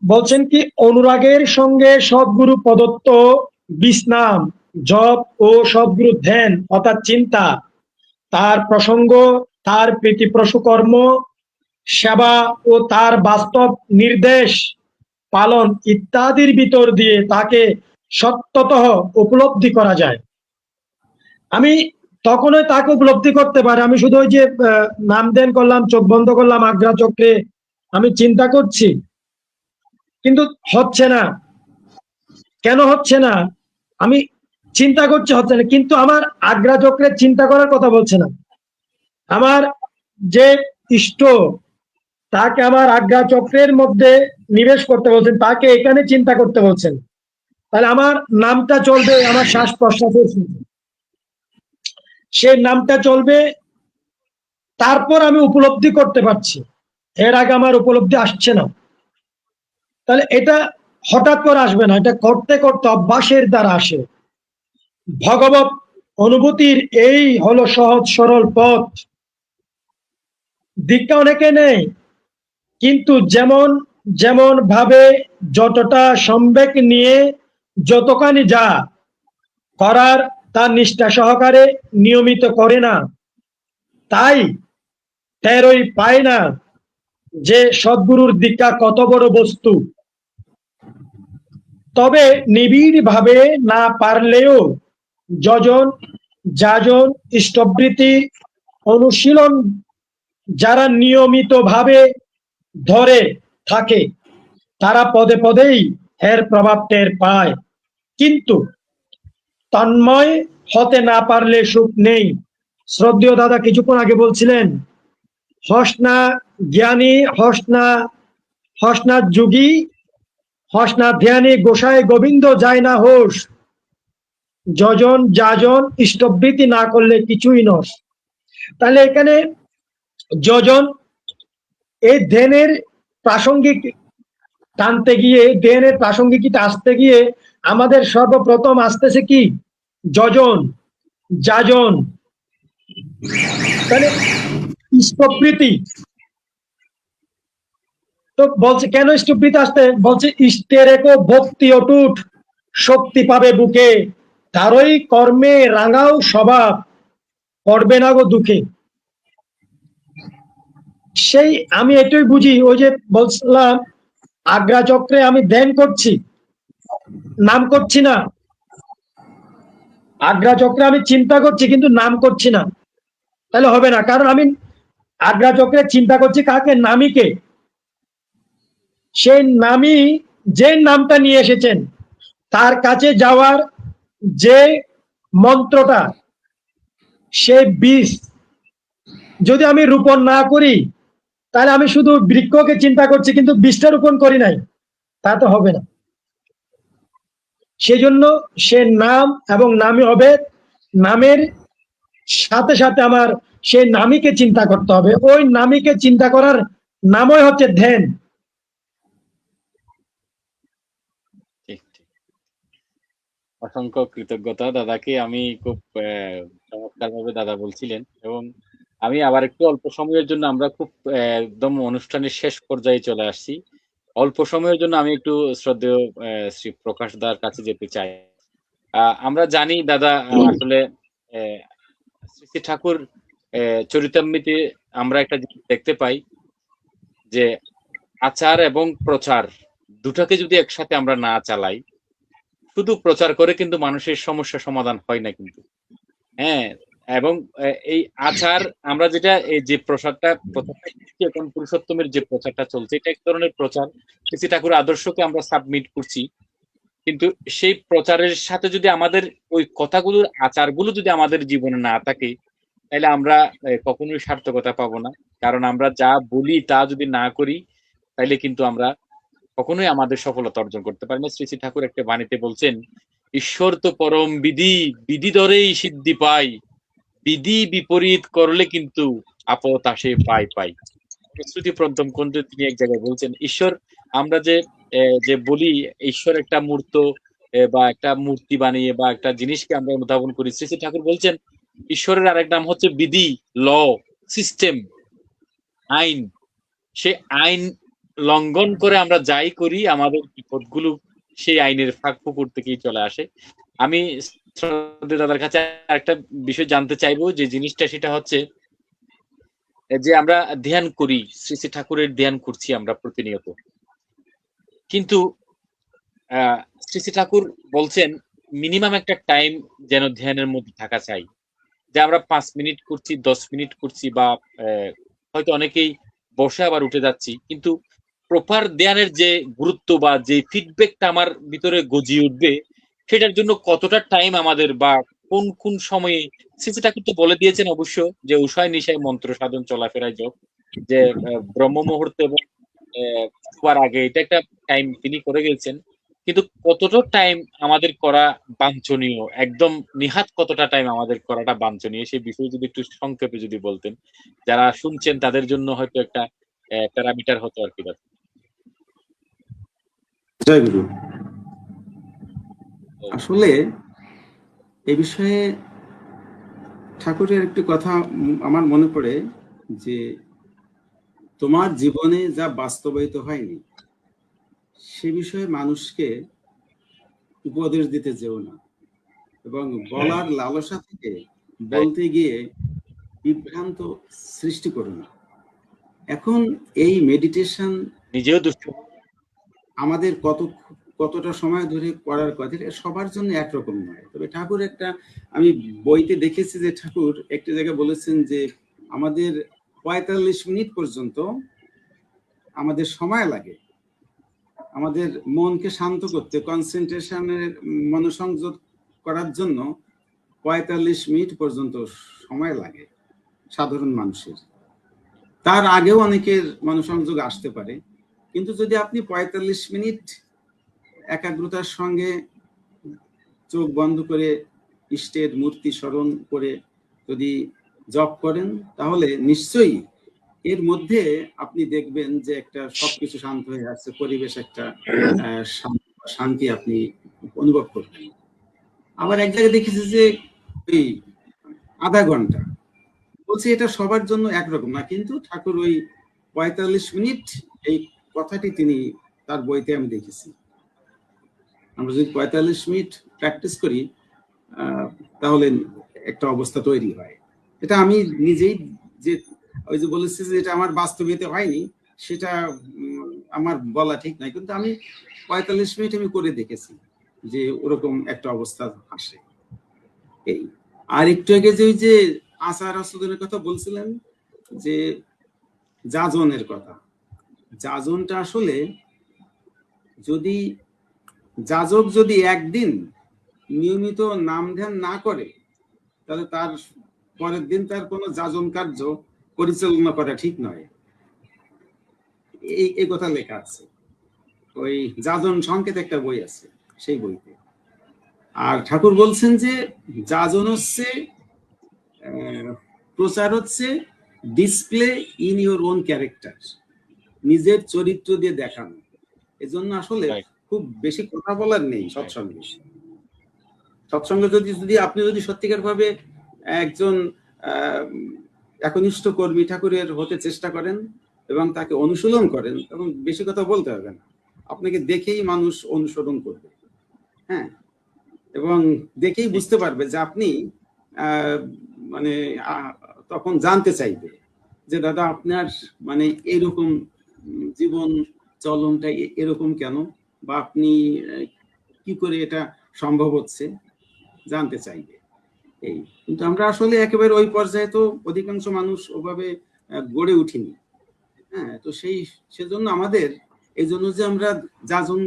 Speaker 4: বলছেন কি অনুরাগের সঙ্গে সদ্গুরু প্রদত্ত বিশ্রাম, জপ ও সদ্গুরু ধ্যান অর্থাৎ চিন্তা, তার প্রসঙ্গ, তার প্রীতিপ্রসূ কর্ম, সেবা ও তার বাস্তব নির্দেশ পালন ইত্যাদির ভিতর দিয়ে তাকে সত্যতঃ উপলব্ধি করা যায়। আমি তখনই তাকে উপলব্ধি করতে পারি, আমি শুধু ওই যে নাম ধ্যান করলাম, চোখ বন্ধ করলাম, আজ্ঞা চক্রে আমি চিন্তা করছি, কিন্তু হচ্ছে না। কেন হচ্ছে না? আমি চিন্তা করছি, হচ্ছে না, কিন্তু আমার আজ্ঞা চক্রে চিন্তা করার কথা বলছে না। আমার যে ইষ্ট, তাকে আমার আজ্ঞা চক্রের মধ্যে নিবেশ করতে বলছেন, তাকে এখানে চিন্তা করতে বলছেন। তাহলে আমার নামটা চলবে, আমার শ্বাস প্রশ্বাসের সঙ্গে সেই নামটা চলবে, তারপর আমি উপলব্ধি করতে পারছি। এর আগে আমার উপলব্ধি আসছে না। তাহলে এটা হঠাৎ করে আসবে না, এটা করতে করতে অভ্যাসের দ্বারা আসে। ভগবত অনুভূতির এই হলো সহজ সরল পথ। দীক্ষা অনেকে নেই, কিন্তু যেমন যেমন ভাবে যতটা সম্বেক নিয়ে যতখানি যা করার তার নিষ্ঠা সহকারে নিয়মিত করে না, তাই টেরই পায় না যে সদ্গুরুর দীক্ষা কত বড় বস্তু। তবে নিবিড় ভাবে না পারলেও যজন যাজন ইষ্টবৃত্তি অনুশীলন যারা নিয়মিত ভাবে ধরে থাকে, তারা পদে পদেই এর প্রভাব টের পায়। কিন্তু তন্ময় হতে না পারলে সুখ নেই। শ্রদ্ধেয় দাদা কিছুক্ষণ আগে বলছিলেন, হস না জ্ঞানী, হস না যোগী, হস না ধ্যানী, গোসাই গোবিন্দ যায় না হোস। যজন যাজন ইষ্টবৃত্তি না করলে কিছুই নস। তাহলে এখানে যজন, এই ধ্যানের প্রাসঙ্গিক টানতে গিয়ে, ধ্যানের প্রাসঙ্গিকতা আসতে গিয়ে আমাদের সর্বপ্রথম আসতেছে কি? যজন যাজন। তাহলে ইষ্টবৃত্তি, তো বলছে কেন ইষ্টবৃত্তি আসতে বলছে, ইষ্টের এক ভক্তি অটুট, শক্তি পাবে বুকে, তারই কর্মে রাঙাও স্বভাব, করবে না গো দুঃখে। সেই আমি এটাই বুঝি, ওই যে বলছিলাম আজ্ঞা চক্রে আমি ধ্যান করছি, নাম করছি না। আজ্ঞা চক্রে আমি চিন্তা করছি কিন্তু নাম করছি না, তাহলে হবে না। কারণ আমি আজ্ঞা চক্রে চিন্তা করছি কাকে? নামীকে। সেই নামী যে নামটা নিয়ে এসেছেন, তার কাছে যাওয়ার যে মন্ত্রটা, সে বীজ যদি আমি রোপণ না করি, তাহলে আমি শুধু বৃক্ষকে চিন্তা করছি কিন্তু বীজটা রোপণ করি নাই, তা তো হবে না। সেজন্য সে নাম এবং নামী হবে, নামের সাথে সাথে আমার সেই নামীকে চিন্তা করতে হবে। ওই নামীকে চিন্তা করার নামই হচ্ছে ধ্যান।
Speaker 1: ঠিক ঠিক। অসংখ্য কৃতজ্ঞতা দাদাকে। আমি খুব চমৎকারভাবে দাদা বলছিলেন, এবং আমি আবার একটু অল্প সময়ের জন্য, আমরা খুব একদম অনুষ্ঠানের শেষ পর্যায়ে চলে আসছি। অল্প সময়ের জন্য আমি একটু শ্রদ্ধেয় শ্রী প্রকাশ দার কাছে যেতে চাই। আমরা জানি দাদা, আসলে শ্রী শ্রী ঠাকুর চরিতামৃতে আমরা একটা জিনিস দেখতে পাই যে আচার এবং প্রচার দুটাকে যদি একসাথে আমরা না চালাই, শুধু প্রচার করে কিন্তু মানুষের সমস্যা সমাধান হয় না কিন্তু। হ্যাঁ, এবং এই আচার আমরা যেটা, এই যে প্রচারটা এখন পুরুষোত্তমের যে প্রচারটা চলছে, এটা এক ধরনের প্রচার। শ্রী ঠাকুর আদর্শকে আমরা সাবমিট করছি, কিন্তু সেই প্রচারের সাথে যদি আমাদের ওই কথাগুলোর আচারগুলো যদি আমাদের জীবনে না থাকে, তাহলে আমরা কখনোই সার্থকতা পাবো না। কারণ আমরা যা বলি তা যদি না করি, তাহলে কিন্তু আমরা কখনোই আমাদের সফলতা অর্জন করতে পারি না। শ্রী শ্রী ঠাকুর একটা বাণীতে বলছেন ঈশ্বর তো পরম বিধি, বিধি ধরেই সিদ্ধি পাই, বিধি বিপরীত করলে কিন্তু আপদ আসে পাই পাই। শ্রুতি প্রথম কোনতে তিনি এক জায়গায় বলছেন ঈশ্বর, আমরা যে বলি ঈশ্বর একটা মূর্ত বা একটা মূর্তি বানিয়ে বা একটা জিনিসকে আমরা অনুধাবন করি, শ্রী শ্রী ঠাকুর বলছেন ঈশ্বরের আরেক নাম হচ্ছে বিধি, ল, সিস্টেম, আইন। সে আইন লঙ্ঘন করে আমরা যাই করি আমাদের বিপদগুলো সেই আইনের ফাঁক ফুকুর থেকেই চলে আসে। আমি শ্রদ্ধেয় দাদার কাছে একটা বিষয় জানতে চাইবো, যে জিনিসটা সেটা হচ্ছে যে আমরা ধ্যান করি, শ্রী শ্রী ঠাকুরের ধ্যান করছি আমরা প্রতিনিয়ত, কিন্তু শ্রী শ্রী ঠাকুর বলছেন মিনিমাম একটা টাইম যেন ধ্যানের মধ্যে থাকা চাই। যে আমরা 5 মিনিট করছি, 10 মিনিট করছি, বা হয়তো অনেকেই বসে আবার উঠে যাচ্ছি, কিন্তু প্রপার ধ্যানের যে গুরুত্ব বা যে ফিডব্যাকটা আমার ভিতরে গজিয়ে উঠবে, সেটার জন্য কতটা টাইম আমাদের বা কোন কোন সময়ে, শ্রী শ্রী ঠাকুর তো বলে দিয়েছেন অবশ্য যে উষায় নিশায় মন্ত্র সাধন চলাফেরায় যোগ, যে ব্রহ্ম মুহূর্তে এবং শোয়ার আগে, এটা একটা টাইম তিনি করে গেছেন। কিন্তু কতটা টাইম আমাদের করা বাঞ্ছনীয়, একদম নিহাত কতটা টাইম আমাদের করাটা বাঞ্ছনীয়, সেই বিষয়ে যদি একটু সংক্ষেপে যদি বলতেন, যারা শুনছেন তাদের জন্য হয়তো একটা প্যারামিটার হতো আর কি।
Speaker 2: জয় গুরু। আসলে এই বিষয়ে ঠাকুরের একটি কথা আমার মনে পড়ে, যে তোমার জীবনে যা বাস্তবায়িত হয়নি সে বিষয়ে মানুষকে উপদেশ দিতে যেও না, এবং বলার লালসা থেকে বলতে গিয়ে বিভ্রান্ত সৃষ্টি করো না। এখন এই মেডিটেশন
Speaker 1: নিজেও দুষ্ট
Speaker 2: আমাদের কতটা সময় ধরে করার কথা, সবার জন্য একরকম নয়। তবে ঠাকুর একটা, আমি বইতে দেখেছি যে ঠাকুর একটা জায়গায় বলেছেন যে আমাদের 45 মিনিট পর্যন্ত আমাদের সময় লাগে আমাদের মনকে শান্ত করতে, কনসেন্ট্রেশনের মনোসংযোগ করার জন্য 45 মিনিট পর্যন্ত সময় লাগে সাধারণ মানুষের। তার আগেও অনেকের মনোসংযোগ আসতে পারে, কিন্তু যদি আপনি 45 মিনিট একাগ্রতার সঙ্গে চোখ বন্ধ করে ইষ্টের মূর্তি স্মরণ করে যদি জপ করেন, তাহলে নিশ্চয়ই এর মধ্যে আপনি দেখবেন যে একটা সবকিছু শান্ত হয়ে যাচ্ছে, পরিবেশ একটা শান্তি আপনি অনুভব করবেন। আবার এক জায়গায় দেখেছি যে ওই আধা ঘন্টা, বলছি এটা সবার জন্য একরকম না, কিন্তু ঠাকুর ওই 45 মিনিট এই কথাটি তিনি তার বইতে আমি দেখেছি। আমরা যদি 45 মিনিট প্র্যাকটিস করি তাহলে একটা অবস্থা তৈরি হয়। এটা আমি নিজেই, যে ওই যে বলেছি যে এটা আমার বাস্তবিতে হয়নি, সেটা আমার বলা ঠিক নয়, কিন্তু আমি 45 মিনিট আমি করে দেখেছি যে ওরকম একটা অবস্থা আসে। এই আর একটু আগে যে আচার আচরণের কথা বলছিলেন, যে যাজনের কথা, যাজনটা আসলে যদি যাজক যদি একদিন নিয়মিত নাম ধ্যান না করে, তাহলে তার পরের দিন তার কোনো যাজন কার্য পরিচালনা করা ঠিক নয়। এই কথা লেখা আছে, ওই যাজন সংকেত একটা বই আছে সেই বইতে। আর ঠাকুর বলছেন যে যাজন হচ্ছে প্রচার হচ্ছে display in your own character, নিজের চরিত্র দিয়ে দেখানো। এজন্য আসলে খুব বেশি কথা বলার নেই সৎসঙ্গে। সৎসঙ্গে যদি আপনি যদি সত্যিকার ভাবে একজন একনিষ্ঠ কর্মী ঠাকুরের হতে চেষ্টা করেন এবং তাকে অনুশীলন করেন, এবং বেশি কথা বলতে হবে না, আপনাকে দেখেই মানুষ অনুসরণ করবে। হ্যাঁ, এবং দেখেই বুঝতে পারবে যে আপনি মানে তখন জানতে চাইবে যে দাদা আপনার মানে এইরকম জীবন চলনটা এরকম কেন, বা আপনি কি করে এটা সম্ভব হচ্ছে, জানতে চাইবে। এই কিন্তু আমরা আসলে একেবারে ওই পর্যায়ে তো অধিকাংশ মানুষ ওভাবে গড়ে উঠিনি। হ্যাঁ, তো সেজন্য আমাদের এই জন্য যে আমরা যাজন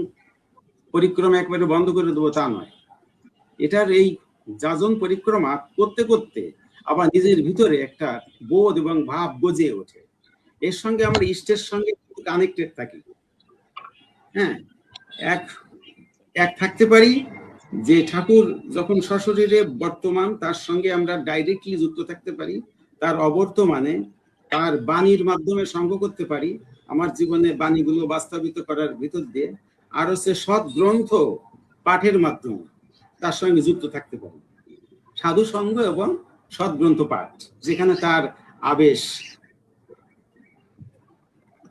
Speaker 2: পরিক্রমা একেবারে বন্ধ করে দেবো তা নয়। এটার এই যাজন পরিক্রমা করতে করতে আবার নিজের ভিতরে একটা বোধ এবং ভাব গজে ওঠে, এর সঙ্গে আমরা ইষ্টের সঙ্গে কানেক্টেড থাকি। হ্যাঁ, এক থাকতে পারি যে ঠাকুর যখন সশরীরে বর্তমান, তার সঙ্গে আমরা ডাইরেক্টলি যুক্ত থাকতে পারি, তার অবর্তমানে তার বাণীর মাধ্যমে সঙ্গ করতে পারি, আমার জীবনে বাণীগুলো বাস্তবিত করার ভিতর দিয়ে, আর হচ্ছে সৎ গ্রন্থ পাঠের মাধ্যমে তার সঙ্গে যুক্ত থাকতে পারি। সাধু সঙ্গ এবং সৎ গ্রন্থ পাঠ, যেখানে তার আবেশ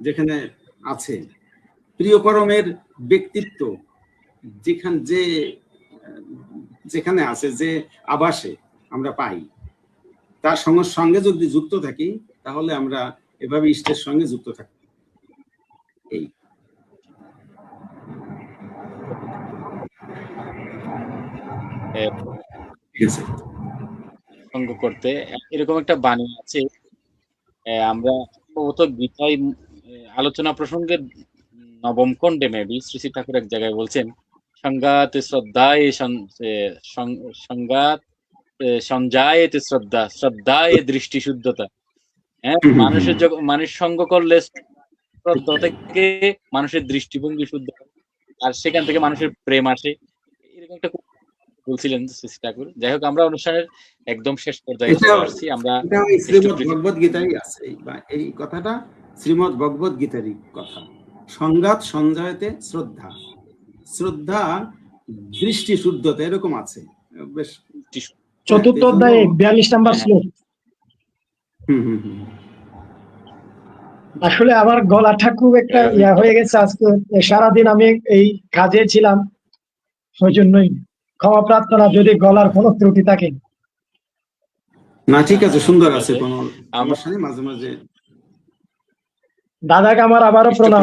Speaker 2: যেখানে আছে, প্রিয় পরমের ব্যক্তিত্ব যেখানে আছে, যে আবাসে আমরা পাই, তার সঙ্গে যদি যুক্ত থাকি, তাহলে আমরা এভাবে ইষ্টের সঙ্গে যুক্ত থাকি। এই ঠিক আছে।
Speaker 1: সঙ্গ করতে এরকম একটা বাণী আছে। আমরা সম্ভবত গীতায় আলোচনা প্রসঙ্গে নবম খণ্ডে মেবি শ্রী শ্রী ঠাকুর এক জায়গায় বলছেন, সংঘাতে শ্রদ্ধায় সংঘাত সঞ্জায়েতে শ্রদ্ধা, শ্রদ্ধায় দৃষ্টি শুদ্ধতা। হ্যাঁ, মানুষ সঙ্গ করলে শ্রদ্ধা থেকে মানুষের দৃষ্টিভঙ্গি শুদ্ধ হয়, আর সেখান থেকে মানুষের প্রেম আসে। এরকম একটা বলছিলেন শ্রী শ্রী ঠাকুর। যাই হোক, আমরা অনুষ্ঠানের একদম শেষ পর্যায়ে চলে আসছি। আমরা
Speaker 2: শ্রীমদ ভগবদ গীতারই আছে, এই কথাটা শ্রীমদ ভগবদ গীতারই কথা। সংঘাত সঞ্জয়তে শ্রদ্ধা, শ্রদ্ধা দৃষ্টি শুদ্ধতা, এরকম আছে বেশ।
Speaker 4: চতুর্থ অধ্যায়ে 42 নম্বর শ্লোক। আসলে আমার গলাটা খুব একটা ইয়া হয়ে গেছে আজকে, সারাদিন আমি এই কাজে ছিলাম, ওই জন্যই ক্ষমা প্রার্থনা যদি গলার কোনো ত্রুটি থাকে।
Speaker 2: না, ঠিক আছে, সুন্দর আছে, কোনো সমস্যা নেই। মাঝে মাঝে
Speaker 4: দাদাকে আমার আবারও প্রণাম।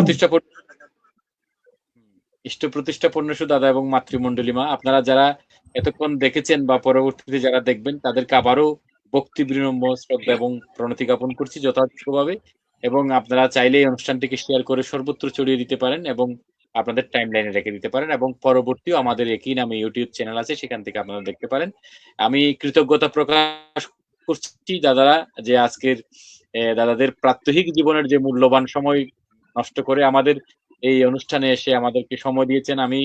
Speaker 1: ইষ্ট প্রতিষ্ঠা পূর্ণেশু দাদা এবং মাতৃমণ্ডলী মা, আপনারা যারা এতক্ষণ দেখেছেন বা পরবর্তীতে যারা দেখবেন, তাদেরকে আবারও ভক্তি বিনম্র শ্রদ্ধা এবং প্রণতি জ্ঞাপন করছি যথাযথভাবে। এবং আপনারা চাইলে এই অনুষ্ঠানটিকে শেয়ার করে সর্বত্র ছড়িয়ে দিতে পারেন এবং আপনাদের টাইম লাইনে রেখে দিতে পারেন, এবং পরবর্তীও আমাদের একই নামে ইউটিউব চ্যানেল আছে, সেখান থেকে আপনারা দেখতে পারেন। আমি কৃতজ্ঞতা প্রকাশ করছি দাদারা, যে আজকের দাদাদের প্রাত্যহিক জীবনের যে মূল্যবান সময় নষ্ট করে আমাদের এই অনুষ্ঠানে এসে আমাদেরকে সময় দিয়েছেন। আমি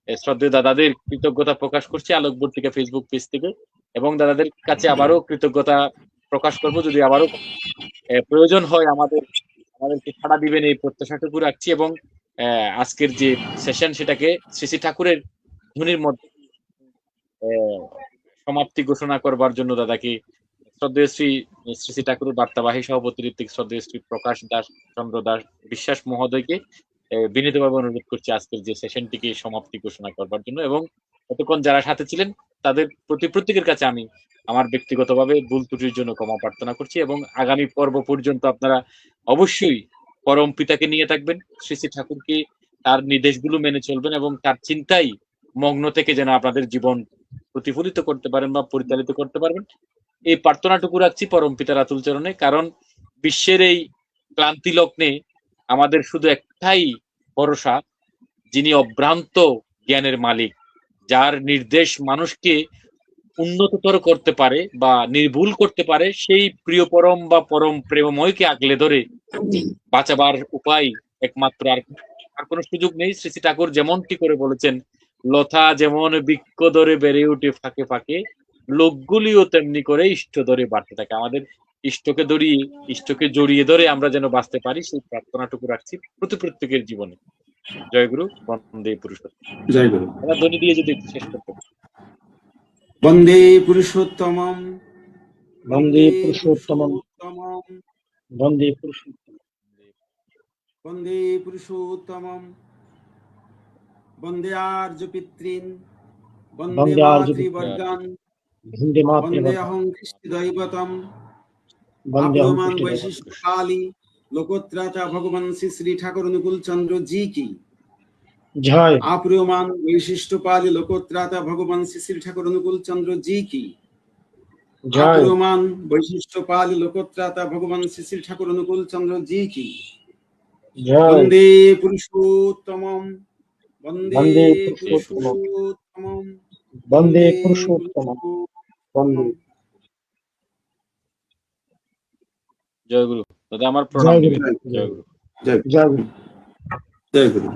Speaker 1: শ্রদ্ধেয় দাদাদের কৃতজ্ঞতা প্রকাশ করছি আলোকবর্তিকা ফেসবুক পেজ থেকে, এবং দাদাদের কাছে আবারও কৃতজ্ঞতা প্রকাশ করব। যদি আবারও প্রয়োজন হয় আমাদেরকে সাড়া দিবেন, এই প্রত্যাশাটুকু রাখছি। এবং আজকের যে সেশন, সেটাকে শ্রী শ্রী ঠাকুরের ধ্বনির মধ্যে সমাপ্তি ঘোষণা করবার জন্য দাদাকে শ্রদ্ধেয় শ্রী শ্রী ঠাকুরের বার্তাবাহী সভাপতি ঋত্বিক শ্রদ্ধেয় শ্রী প্রকাশ দাস চন্দ্র দাস বিশ্বাস মহোদয়কে বিনীতভাবে অনুরোধ করছি আজকের যে সেশনটিকে সমাপ্তি ঘোষণা করবার জন্য। এবং এতক্ষণ যারা সাথে ছিলেন, তাদের প্রত্যেকের কাছে আমি আমার ব্যক্তিগতভাবে ভুল ত্রুটির জন্য ক্ষমা প্রার্থনা করছি। এবং আগামী পর্ব পর্যন্ত আপনারা অবশ্যই পরম পিতাকে নিয়ে থাকবেন, শ্রী শ্রী ঠাকুরকে তার নির্দেশগুলো মেনে চলবেন, এবং তার চিন্তাই মগ্ন থেকে যেন আপনাদের জীবন প্রতিফলিত করতে পারেন বা পরিচালিত করতে পারবেন, এই প্রার্থনাটুকু রাখছি পরম পিতার আতুল চরণে। কারণ বিশ্বের এই ক্লান্তি লগ্নে আমাদের শুধু একটাই ভরসা, যিনি অভ্রান্ত জ্ঞানের মালিক, যার নির্দেশ মানুষকে উন্নততর করতে পারে বা নির্ভুল করতে পারে, সেই প্রিয় পরম বা পরম প্রেমময়কে আগলে ধরে বাঁচাবার উপায় একমাত্র, আর কোনো সুযোগ নেই। শ্রী শ্রী ঠাকুর যেমনটি করে বলেছেন, লতা যেমন বৃক্ষ ধরে বেড়ে উঠে ফাঁকে ফাঁকে, লোকগুলিও তেমনি করে ইষ্ট ধরে বাড়তে থাকে। আমাদের ইষ্টকে জড়িয়ে ধরে আমরা যেন বাঁচতে পারি, সেই প্রার্থনাটুকু রাখছি প্রত্যেকের জীবনে। জয় গুরু, বন্দে পুরুষোত্তম।
Speaker 2: জয় গুরু।
Speaker 1: ধ্বনি দিয়ে যদি একটু শেষ করতে
Speaker 2: বন্দে পুরুষোত্তমম,
Speaker 4: বন্দে পুরুষোত্তমম, বন্দে পুরুষোত্তমম,
Speaker 2: বন্দে পুরুষোত্তমম, বন্দে আর্য পিতৃন, বন্দে মাতৃবর্গান, বন্দে অহং কৃষ্টি দৈবতম, আপয়মান বৈশিষ্ট্য কালী লোকত্রাতা ভগবান শ্রী শ্রী ঠাকুর অনুকূল চন্দ্র জি কি জয়। আপ্রিয়মান বৈশিষ্ট্য পালী লোকত্রাতা ভগবান শ্রী শ্রী ঠাকুর অনুকূল চন্দ্র জি কি জয়। আপ্রিয়মান বৈশিষ্ট্য পালী লোকত্রাতা ভগবান শ্রী শ্রী ঠাকুর অনুকূল চন্দ্র জি কি জয়। বন্দে পুরুষোত্তমম, বন্দে পুরুষোত্তমম, বন্দে পুরুষোত্তমম, বন্দে।
Speaker 1: জয় গুরু দাদা, আমার প্রণাম দিবেন। জয় গুরু।
Speaker 2: জয় গুরু। জয় গুরু।